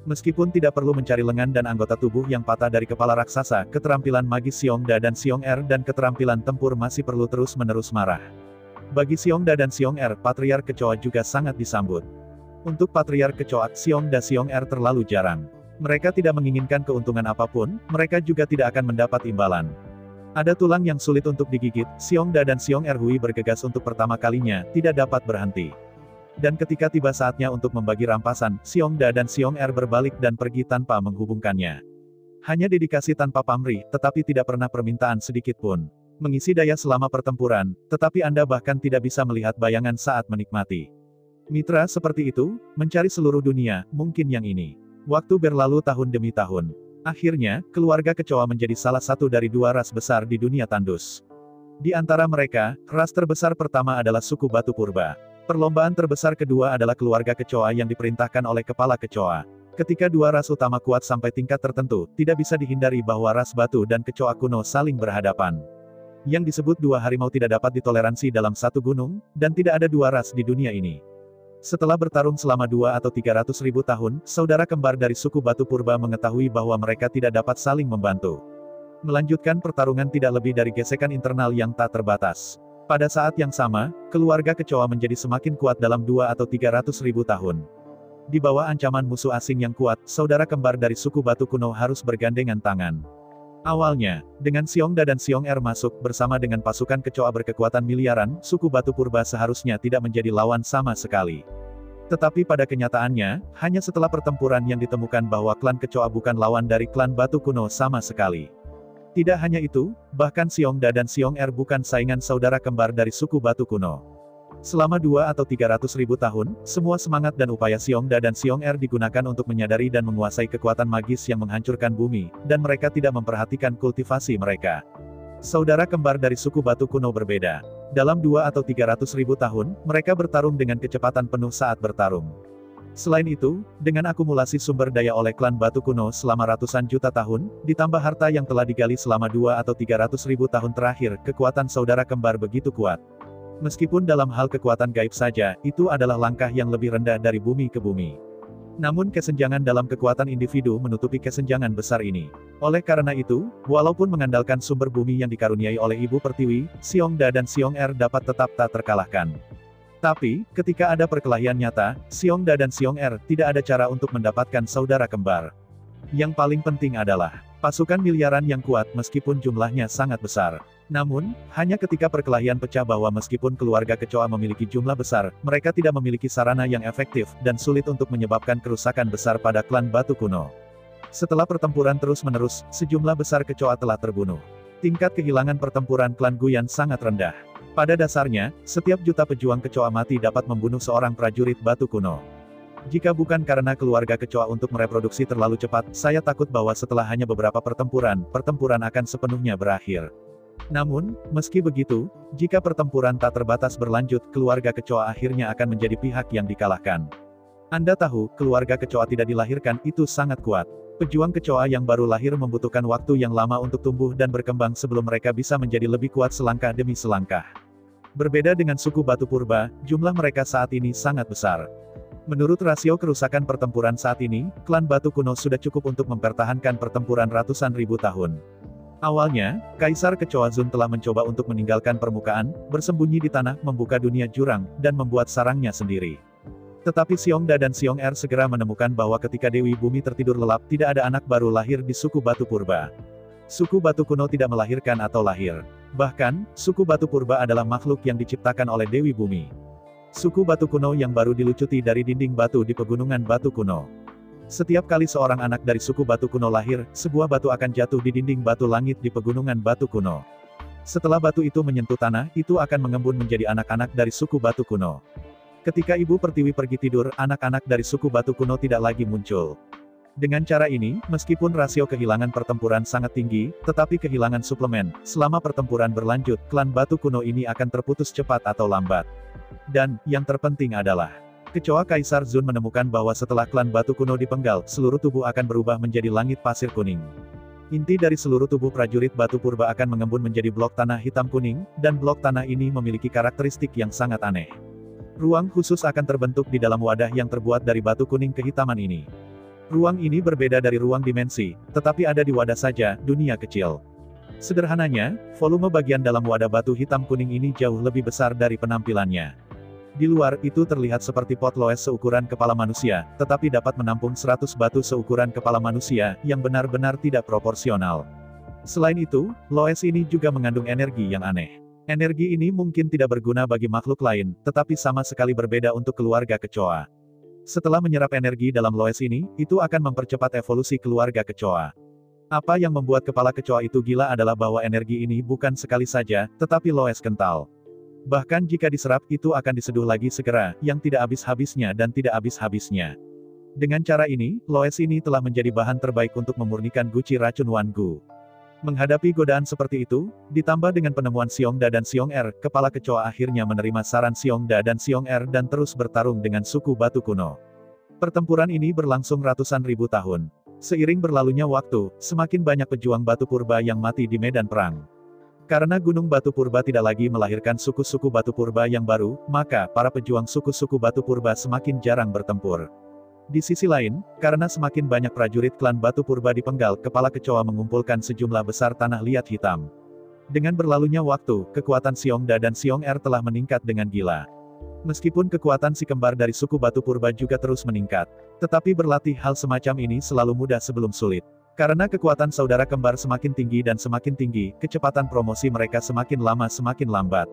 Meskipun tidak perlu mencari lengan dan anggota tubuh yang patah dari kepala raksasa, keterampilan magis Xiongda dan Xiong-er dan keterampilan tempur masih perlu terus-menerus marah. Bagi Xiongda dan Xiong-er, Patriark Kecoak juga sangat disambut. Untuk Patriark Kecoak, Xiongda Xiong-er terlalu jarang. Mereka tidak menginginkan keuntungan apapun, mereka juga tidak akan mendapat imbalan. Ada tulang yang sulit untuk digigit, Xiongda dan Xiong-er Hui bergegas untuk pertama kalinya, tidak dapat berhenti. Dan ketika tiba saatnya untuk membagi rampasan, Xiongda dan Xiong-er berbalik dan pergi tanpa menghubungkannya. Hanya dedikasi tanpa pamrih, tetapi tidak pernah permintaan sedikit pun. Mengisi daya selama pertempuran, tetapi Anda bahkan tidak bisa melihat bayangan saat menikmati. Mitra seperti itu, mencari seluruh dunia, mungkin yang ini. Waktu berlalu tahun demi tahun. Akhirnya, keluarga Kecoa menjadi salah satu dari 2 ras besar di dunia tandus. Di antara mereka, ras terbesar pertama adalah suku Batu Purba. Perlombaan terbesar kedua adalah keluarga Kecoa yang diperintahkan oleh kepala Kecoa. Ketika 2 ras utama kuat sampai tingkat tertentu, tidak bisa dihindari bahwa ras Batu dan Kecoa kuno saling berhadapan. Yang disebut 2 harimau tidak dapat ditoleransi dalam satu gunung, dan tidak ada 2 ras di dunia ini. Setelah bertarung selama 2 atau 300 ribu tahun, saudara kembar dari suku Batu Purba mengetahui bahwa mereka tidak dapat saling membantu. Melanjutkan pertarungan tidak lebih dari gesekan internal yang tak terbatas. Pada saat yang sama, keluarga kecoa menjadi semakin kuat dalam 2 atau 300 ribu tahun. Di bawah ancaman musuh asing yang kuat, saudara kembar dari suku Batu kuno harus bergandengan tangan. Awalnya, dengan Xiongda dan Xiong'er masuk bersama dengan pasukan kecoa berkekuatan miliaran, suku Batu Purba seharusnya tidak menjadi lawan sama sekali. Tetapi pada kenyataannya, hanya setelah pertempuran yang ditemukan bahwa klan kecoa bukan lawan dari klan Batu kuno sama sekali. Tidak hanya itu, bahkan Xiongda dan Xiong'er bukan saingan saudara kembar dari suku Batu kuno. Selama 2 atau 300 ribu tahun, semua semangat dan upaya Xiongda dan Xiong'er digunakan untuk menyadari dan menguasai kekuatan magis yang menghancurkan bumi, dan mereka tidak memperhatikan kultivasi mereka. Saudara kembar dari suku Batu kuno berbeda. Dalam 2 atau 300 ribu tahun, mereka bertarung dengan kecepatan penuh saat bertarung. Selain itu, dengan akumulasi sumber daya oleh klan Batu kuno selama ratusan juta tahun, ditambah harta yang telah digali selama 2 atau 300 ribu tahun terakhir, kekuatan saudara kembar begitu kuat. Meskipun dalam hal kekuatan gaib saja, itu adalah langkah yang lebih rendah dari bumi ke bumi. Namun kesenjangan dalam kekuatan individu menutupi kesenjangan besar ini. Oleh karena itu, walaupun mengandalkan sumber bumi yang dikaruniai oleh Ibu Pertiwi, Xiongda dan Xiong'er dapat tetap tak terkalahkan. Tapi, ketika ada perkelahian nyata, Xiongda dan Xiong'er tidak ada cara untuk mendapatkan saudara kembar. Yang paling penting adalah pasukan miliaran yang kuat meskipun jumlahnya sangat besar. Namun, hanya ketika perkelahian pecah bahwa meskipun keluarga kecoa memiliki jumlah besar, mereka tidak memiliki sarana yang efektif, dan sulit untuk menyebabkan kerusakan besar pada klan Batu kuno. Setelah pertempuran terus-menerus, sejumlah besar kecoa telah terbunuh. Tingkat kehilangan pertempuran klan Guyan sangat rendah. Pada dasarnya, setiap juta pejuang kecoa mati dapat membunuh seorang prajurit Batu kuno. Jika bukan karena keluarga kecoa untuk mereproduksi terlalu cepat, saya takut bahwa setelah hanya beberapa pertempuran akan sepenuhnya berakhir. Namun, meski begitu, jika pertempuran tak terbatas berlanjut, keluarga kecoa akhirnya akan menjadi pihak yang dikalahkan. Anda tahu, keluarga kecoa tidak dilahirkan, itu sangat kuat. Pejuang kecoa yang baru lahir membutuhkan waktu yang lama untuk tumbuh dan berkembang sebelum mereka bisa menjadi lebih kuat selangkah demi selangkah. Berbeda dengan suku Batu Purba, jumlah mereka saat ini sangat besar. Menurut rasio kerusakan pertempuran saat ini, klan Batu kuno sudah cukup untuk mempertahankan pertempuran ratusan ribu tahun. Awalnya, Kaisar Kecoa Zun telah mencoba untuk meninggalkan permukaan, bersembunyi di tanah, membuka dunia jurang, dan membuat sarangnya sendiri. Tetapi Xiongda dan Xiong'er segera menemukan bahwa ketika Dewi Bumi tertidur lelap, tidak ada anak baru lahir di suku Batu Purba. Suku Batu kuno tidak melahirkan atau lahir. Bahkan, suku Batu Purba adalah makhluk yang diciptakan oleh Dewi Bumi. Suku Batu kuno yang baru dilucuti dari dinding batu di pegunungan Batu kuno. Setiap kali seorang anak dari suku Batu kuno lahir, sebuah batu akan jatuh di dinding batu langit di pegunungan Batu kuno. Setelah batu itu menyentuh tanah, itu akan mengembun menjadi anak-anak dari suku Batu kuno. Ketika Ibu Pertiwi pergi tidur, anak-anak dari suku Batu kuno tidak lagi muncul. Dengan cara ini, meskipun rasio kehilangan pertempuran sangat tinggi, tetapi kehilangan suplemen, selama pertempuran berlanjut, klan Batu kuno ini akan terputus cepat atau lambat. Dan, yang terpenting adalah, Kecoa Kaisar Zun menemukan bahwa setelah klan Batu kuno dipenggal, seluruh tubuh akan berubah menjadi langit pasir kuning. Inti dari seluruh tubuh prajurit Batu Purba akan mengembun menjadi blok tanah hitam kuning, dan blok tanah ini memiliki karakteristik yang sangat aneh. Ruang khusus akan terbentuk di dalam wadah yang terbuat dari batu kuning kehitaman ini. Ruang ini berbeda dari ruang dimensi, tetapi ada di wadah saja, dunia kecil. Sederhananya, volume bagian dalam wadah batu hitam kuning ini jauh lebih besar dari penampilannya. Di luar, itu terlihat seperti pot loes seukuran kepala manusia, tetapi dapat menampung 100 batu seukuran kepala manusia, yang benar-benar tidak proporsional. Selain itu, loes ini juga mengandung energi yang aneh. Energi ini mungkin tidak berguna bagi makhluk lain, tetapi sama sekali berbeda untuk keluarga kecoa. Setelah menyerap energi dalam loes ini, itu akan mempercepat evolusi keluarga kecoa. Apa yang membuat kepala kecoa itu gila adalah bahwa energi ini bukan sekali saja, tetapi loes kental. Bahkan jika diserap, itu akan diseduh lagi segera, yang tidak habis-habisnya dan tidak habis-habisnya. Dengan cara ini, loes ini telah menjadi bahan terbaik untuk memurnikan guci racun Wan Gu. Menghadapi godaan seperti itu, ditambah dengan penemuan Xiongda dan Xiong'er, kepala kecoa akhirnya menerima saran Xiongda dan Xiong'er dan terus bertarung dengan suku Batu kuno. Pertempuran ini berlangsung ratusan ribu tahun. Seiring berlalunya waktu, semakin banyak pejuang Batu Purba yang mati di medan perang. Karena Gunung Batu Purba tidak lagi melahirkan suku-suku Batu Purba yang baru, maka para pejuang suku-suku Batu Purba semakin jarang bertempur. Di sisi lain, karena semakin banyak prajurit klan Batu Purba dipenggal, kepala kecoa mengumpulkan sejumlah besar tanah liat hitam. Dengan berlalunya waktu, kekuatan Xiongda dan Xiong'er telah meningkat dengan gila. Meskipun kekuatan si kembar dari suku Batu Purba juga terus meningkat, tetapi berlatih hal semacam ini selalu mudah sebelum sulit. Karena kekuatan saudara kembar semakin tinggi dan semakin tinggi, kecepatan promosi mereka semakin lama semakin lambat.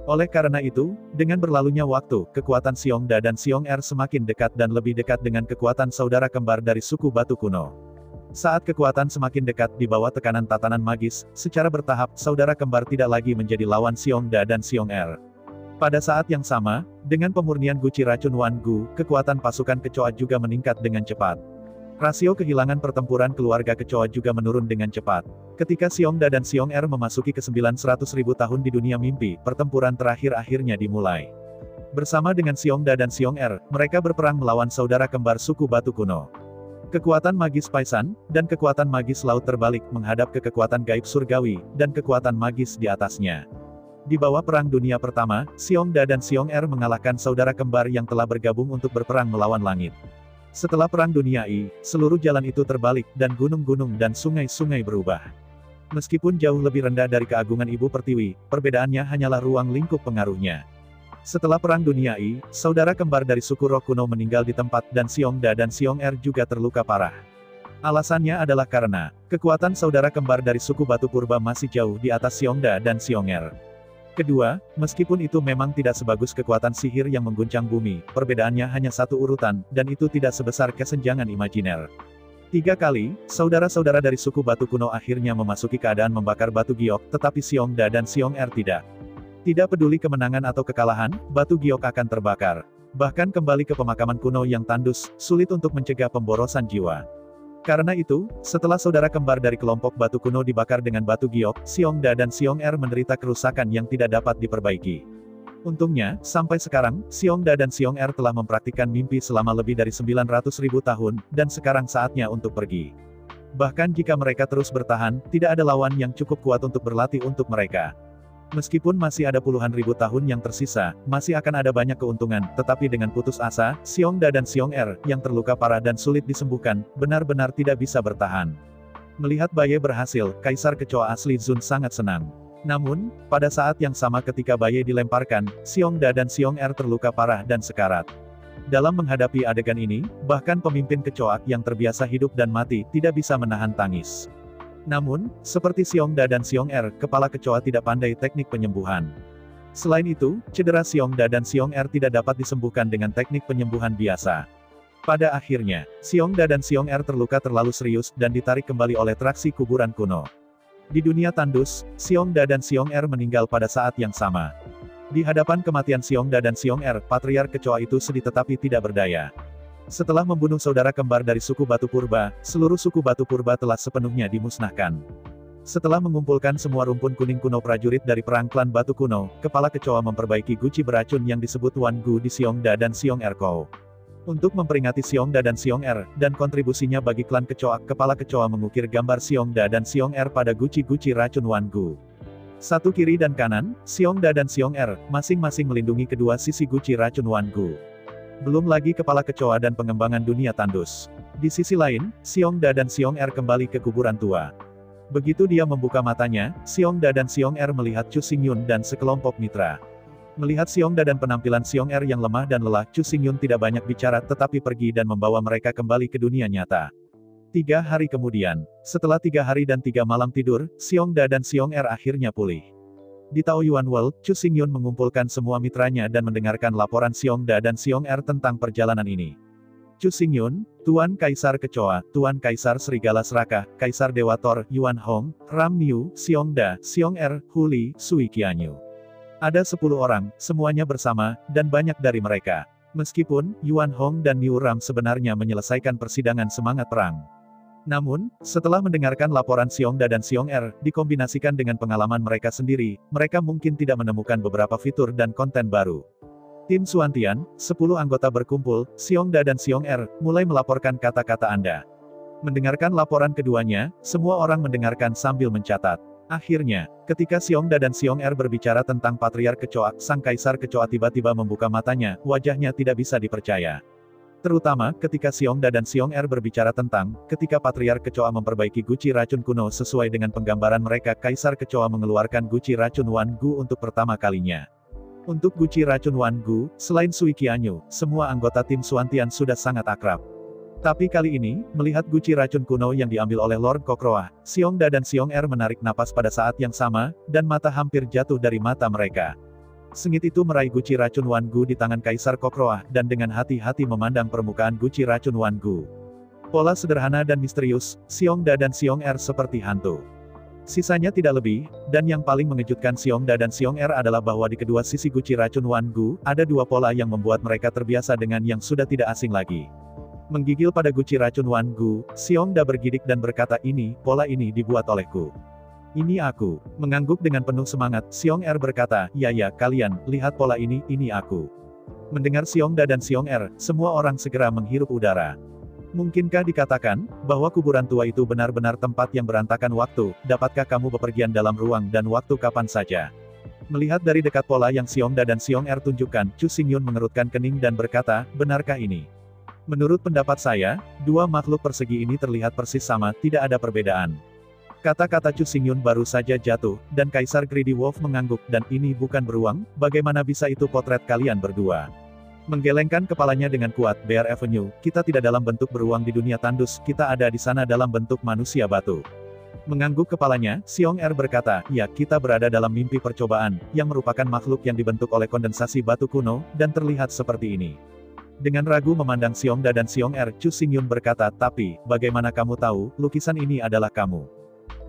Oleh karena itu, dengan berlalunya waktu, kekuatan Xiongda dan Xiong'er semakin dekat dan lebih dekat dengan kekuatan saudara kembar dari suku Batu kuno. Saat kekuatan semakin dekat di bawah tekanan tatanan magis, secara bertahap, saudara kembar tidak lagi menjadi lawan Xiongda dan Xiong'er. Pada saat yang sama, dengan pemurnian guci racun Wan Gu, kekuatan pasukan kecoa juga meningkat dengan cepat. Rasio kehilangan pertempuran keluarga kecoa juga menurun dengan cepat. Ketika Xiongda dan Xiong'er memasuki ke-900.000 tahun di dunia mimpi, pertempuran terakhir akhirnya dimulai. Bersama dengan Xiongda dan Xiong'er, mereka berperang melawan saudara kembar suku Batu kuno. Kekuatan magis Paisan, dan kekuatan magis laut terbalik menghadap ke kekuatan gaib surgawi, dan kekuatan magis di atasnya. Di bawah Perang Dunia Pertama, Xiongda dan Xiong'er mengalahkan saudara kembar yang telah bergabung untuk berperang melawan langit. Setelah Perang Dunia I, seluruh jalan itu terbalik, dan gunung-gunung dan sungai-sungai berubah. Meskipun jauh lebih rendah dari keagungan Ibu Pertiwi, perbedaannya hanyalah ruang lingkup pengaruhnya. Setelah Perang Dunia I, saudara kembar dari suku Roh kuno meninggal di tempat dan Xiongda dan Xiong'er juga terluka parah. Alasannya adalah karena, kekuatan saudara kembar dari suku Batu Purba masih jauh di atas Xiongda dan Xiong'er. Kedua, meskipun itu memang tidak sebagus kekuatan sihir yang mengguncang bumi, perbedaannya hanya satu urutan, dan itu tidak sebesar kesenjangan imajiner. 3 kali, saudara-saudara dari suku Batu kuno akhirnya memasuki keadaan membakar batu giok, tetapi Xiongda dan Xiong'er tidak. Tidak peduli kemenangan atau kekalahan, batu giok akan terbakar. Bahkan kembali ke pemakaman kuno yang tandus, sulit untuk mencegah pemborosan jiwa. Karena itu, setelah saudara kembar dari kelompok Batu kuno dibakar dengan batu giok, Xiongda dan Xiong'er menderita kerusakan yang tidak dapat diperbaiki. Untungnya, sampai sekarang, Xiongda dan Xiong'er telah mempraktikkan mimpi selama lebih dari 900.000 tahun, dan sekarang saatnya untuk pergi. Bahkan jika mereka terus bertahan, tidak ada lawan yang cukup kuat untuk berlatih untuk mereka. Meskipun masih ada puluhan ribu tahun yang tersisa, masih akan ada banyak keuntungan, tetapi dengan putus asa, Xiongda dan Xiong'er, yang terluka parah dan sulit disembuhkan, benar-benar tidak bisa bertahan. Melihat Baye berhasil, Kaisar Kecoa asli Zun sangat senang. Namun, pada saat yang sama ketika Baye dilemparkan, Xiongda dan Xiong'er terluka parah dan sekarat. Dalam menghadapi adegan ini, bahkan pemimpin kecoa yang terbiasa hidup dan mati, tidak bisa menahan tangis. Namun, seperti Xiongda dan Xiong'er, kepala kecoa tidak pandai teknik penyembuhan. Selain itu, cedera Xiongda dan Xiong'er tidak dapat disembuhkan dengan teknik penyembuhan biasa. Pada akhirnya, Xiongda dan Xiong'er terluka terlalu serius, dan ditarik kembali oleh traksi kuburan kuno. Di dunia tandus, Xiongda dan Xiong'er meninggal pada saat yang sama. Di hadapan kematian Xiongda dan Xiong'er, patriark kecoa itu sedih tetapi tidak berdaya. Setelah membunuh saudara kembar dari suku Batu Purba, seluruh suku Batu Purba telah sepenuhnya dimusnahkan. Setelah mengumpulkan semua rumpun kuning kuno prajurit dari perang klan Batu kuno, kepala kecoa memperbaiki guci beracun yang disebut Wan Gu di Xiongda dan Xiong'er Kou. Untuk memperingati Xiongda dan Xiong'er, dan kontribusinya bagi klan kecoa, kepala kecoa mengukir gambar Xiongda dan Xiong'er pada guci-guci racun Wan Gu. Satu kiri dan kanan, Xiongda dan Xiong'er, masing-masing melindungi kedua sisi guci racun Wan Gu. Belum lagi kepala kecoa dan pengembangan dunia tandus. Di sisi lain, Xiongda dan Xiong'er kembali ke kuburan tua. Begitu dia membuka matanya, Xiongda dan Xiong'er melihat Chu Xingyun dan sekelompok mitra. Melihat Xiongda dan penampilan Xiong'er yang lemah dan lelah, Chu Xingyun tidak banyak bicara tetapi pergi dan membawa mereka kembali ke dunia nyata. 3 hari kemudian, setelah 3 hari dan 3 malam tidur, Xiongda dan Xiong'er akhirnya pulih. Di Taoyuan World, Chu Xingyun mengumpulkan semua mitranya dan mendengarkan laporan Xiongda dan Xiong'er tentang perjalanan ini. Chu Xingyun, Tuan Kaisar Kecoa, Tuan Kaisar Serigala Serakah, Kaisar Dewa Thor, Yuan Hong, Ram Niu, Xiongda, Xiong'er, Huli, Sui Qianyu. Ada 10 orang, semuanya bersama, dan banyak dari mereka. Meskipun, Yuan Hong dan Niu Ram sebenarnya menyelesaikan persidangan semangat perang. Namun, setelah mendengarkan laporan Xiongda dan Xiong'er, dikombinasikan dengan pengalaman mereka sendiri, mereka mungkin tidak menemukan beberapa fitur dan konten baru. Tim Suantian, 10 anggota berkumpul, Xiongda dan Xiong'er, mulai melaporkan kata-kata Anda. Mendengarkan laporan keduanya, semua orang mendengarkan sambil mencatat. Akhirnya, ketika Xiongda dan Xiong-er berbicara tentang Patriark Kecoa, sang Kaisar Kecoa tiba-tiba membuka matanya, wajahnya tidak bisa dipercaya. Terutama, ketika Xiongda dan Xiong-er berbicara tentang, ketika Patriark Kecoa memperbaiki guci racun kuno sesuai dengan penggambaran mereka, Kaisar Kecoa mengeluarkan guci racun Wan Gu untuk pertama kalinya. Untuk guci racun Wan Gu, selain Sui Qianyu, semua anggota tim Xuantian sudah sangat akrab. Tapi kali ini, melihat guci racun kuno yang diambil oleh Lord Kokroah, Xiongda dan Xiong-er menarik napas pada saat yang sama, dan mata hampir jatuh dari mata mereka. Sengit itu meraih guci racun Wan Gu di tangan Kaisar Kokroah, dan dengan hati-hati memandang permukaan guci racun Wan Gu. Pola sederhana dan misterius, Xiongda dan Xiong-er seperti hantu. Sisanya tidak lebih, dan yang paling mengejutkan Xiongda dan Xiong-er adalah bahwa di kedua sisi guci racun Wan Gu, ada dua pola yang membuat mereka terbiasa dengan yang sudah tidak asing lagi. Menggigil pada guci racun Wan Gu, Xiongda bergidik dan berkata, pola ini dibuat olehku. Ini aku. Mengangguk dengan penuh semangat, Xiong-er berkata, ya, kalian, lihat pola ini aku. Mendengar Xiongda dan Xiong-er, semua orang segera menghirup udara. Mungkinkah dikatakan, bahwa kuburan tua itu benar-benar tempat yang berantakan waktu, dapatkah kamu bepergian dalam ruang dan waktu kapan saja? Melihat dari dekat pola yang Xiongda dan Xiong-er tunjukkan, Chu Xingyun mengerutkan kening dan berkata, benarkah ini? Menurut pendapat saya, dua makhluk persegi ini terlihat persis sama, tidak ada perbedaan. Kata-kata Chu Xingyun baru saja jatuh, dan Kaisar Greedy Wolf mengangguk, dan ini bukan beruang, bagaimana bisa itu potret kalian berdua? Menggelengkan kepalanya dengan kuat, Bear Avenue, kita tidak dalam bentuk beruang di dunia tandus, kita ada di sana dalam bentuk manusia batu. Mengangguk kepalanya, Xiong-er berkata, ya, kita berada dalam mimpi percobaan, yang merupakan makhluk yang dibentuk oleh kondensasi batu kuno, dan terlihat seperti ini. Dengan ragu memandang Xiongda dan Xiong-er, Chu Xingyun berkata, tapi, bagaimana kamu tahu, lukisan ini adalah kamu?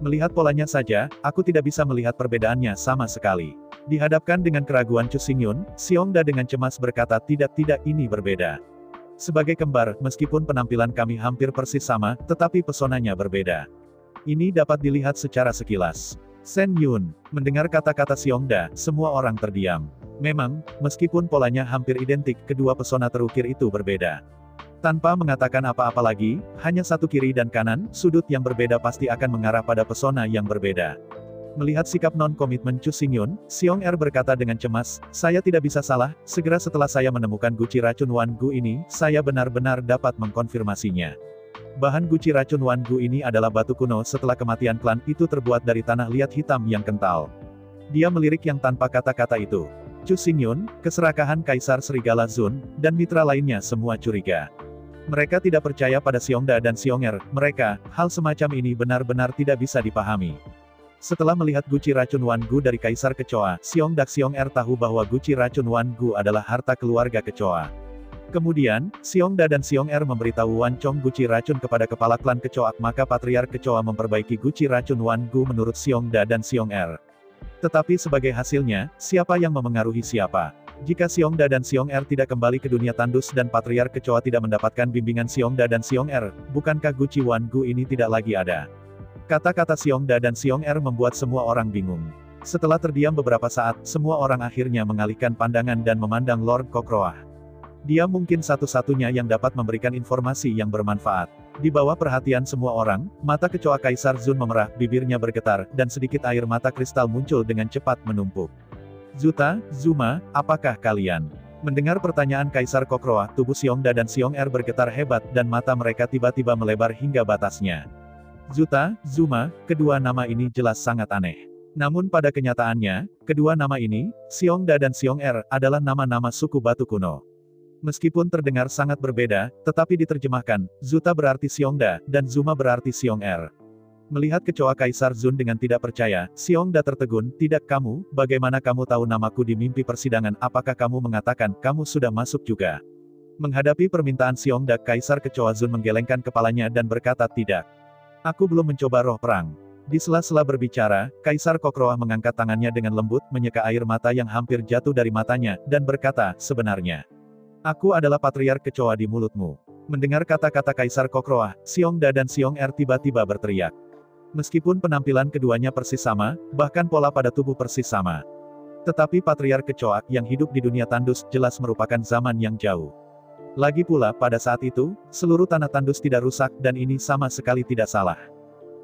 Melihat polanya saja, aku tidak bisa melihat perbedaannya sama sekali. Dihadapkan dengan keraguan Chu Xingyun, Xiongda dengan cemas berkata, tidak, ini berbeda. Sebagai kembar, meskipun penampilan kami hampir persis sama, tetapi pesonanya berbeda. Ini dapat dilihat secara sekilas. Shen Yun, mendengar kata-kata Xiongda, semua orang terdiam. Memang, meskipun polanya hampir identik, kedua pesona terukir itu berbeda. Tanpa mengatakan apa-apa lagi, hanya satu kiri dan kanan, sudut yang berbeda pasti akan mengarah pada pesona yang berbeda. Melihat sikap non-komitmen Chu Xingyun, Xiong-er berkata dengan cemas, saya tidak bisa salah, segera setelah saya menemukan guci racun Wan Gu ini, saya benar-benar dapat mengkonfirmasinya. Bahan guci racun Wan Gu ini adalah batu kuno setelah kematian klan itu terbuat dari tanah liat hitam yang kental. Dia melirik yang tanpa kata-kata itu. Chu Xingyun, keserakahan Kaisar Serigala Zun, dan mitra lainnya semua curiga. Mereka tidak percaya pada Xiongda dan Xiong-er, hal semacam ini benar-benar tidak bisa dipahami. Setelah melihat guci racun Wan Gu dari Kaisar Kecoa, Xiongda Xiong-er tahu bahwa guci racun Wan Gu adalah harta keluarga Kecoa. Kemudian, Xiongda dan Xiong-er memberitahu Wan Chong guci racun kepada kepala klan Kecoa, maka Patriark Kecoa memperbaiki guci racun Wan Gu menurut Xiongda dan Xiong-er. Tetapi sebagai hasilnya, siapa yang memengaruhi siapa? Jika Xiongda dan Xiong-er tidak kembali ke dunia tandus dan Patriark Kecoa tidak mendapatkan bimbingan Xiongda dan Xiong-er, bukankah guci Wan Gu ini tidak lagi ada? Kata-kata Xiongda dan Xiong-er membuat semua orang bingung. Setelah terdiam beberapa saat, semua orang akhirnya mengalihkan pandangan dan memandang Lord Kokroah. Dia mungkin satu-satunya yang dapat memberikan informasi yang bermanfaat. Di bawah perhatian semua orang, mata Kecoa Kaisar Zun memerah, bibirnya bergetar, dan sedikit air mata kristal muncul dengan cepat menumpuk. Zuta, Zuma, apakah kalian? Mendengar pertanyaan Kaisar Kokroah, tubuh Xiongda dan Xiong-er bergetar hebat, dan mata mereka tiba-tiba melebar hingga batasnya. Zuta, Zuma, kedua nama ini jelas sangat aneh. Namun pada kenyataannya, kedua nama ini, Xiongda dan Xiong-er, adalah nama-nama suku batu kuno. Meskipun terdengar sangat berbeda, tetapi diterjemahkan, Zuta berarti Xiongda, dan Zuma berarti Xiong-er. Melihat Kecoa Kaisar Zun dengan tidak percaya, Xiongda tertegun, tidak kamu, bagaimana kamu tahu namaku di mimpi persidangan, apakah kamu mengatakan, kamu sudah masuk juga? Menghadapi permintaan Xiongda, Kaisar Kecoa Zun menggelengkan kepalanya dan berkata tidak. Aku belum mencoba roh perang. Di sela-sela berbicara, Kaisar Kokroah mengangkat tangannya dengan lembut, menyeka air mata yang hampir jatuh dari matanya, dan berkata, sebenarnya. Aku adalah Patriark Kecoa di mulutmu. Mendengar kata-kata Kaisar Kokroah, Xiongda dan Xiong-er tiba-tiba berteriak. Meskipun penampilan keduanya persis sama, bahkan pola pada tubuh persis sama. Tetapi Patriark Kecoa, yang hidup di dunia tandus, jelas merupakan zaman yang jauh. Lagi pula, pada saat itu, seluruh tanah tandus tidak rusak, dan ini sama sekali tidak salah.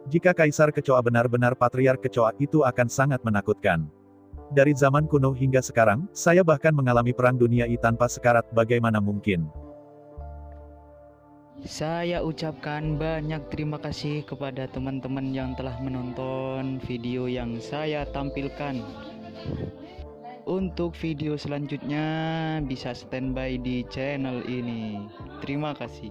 Jika Kaisar Kecoa benar-benar patriark kecoa, itu akan sangat menakutkan. Dari zaman kuno hingga sekarang, saya bahkan mengalami perang dunia I tanpa sekarat, bagaimana mungkin? Saya ucapkan banyak terima kasih kepada teman-teman yang telah menonton video yang saya tampilkan. Untuk video selanjutnya bisa standby di channel ini. Terima kasih.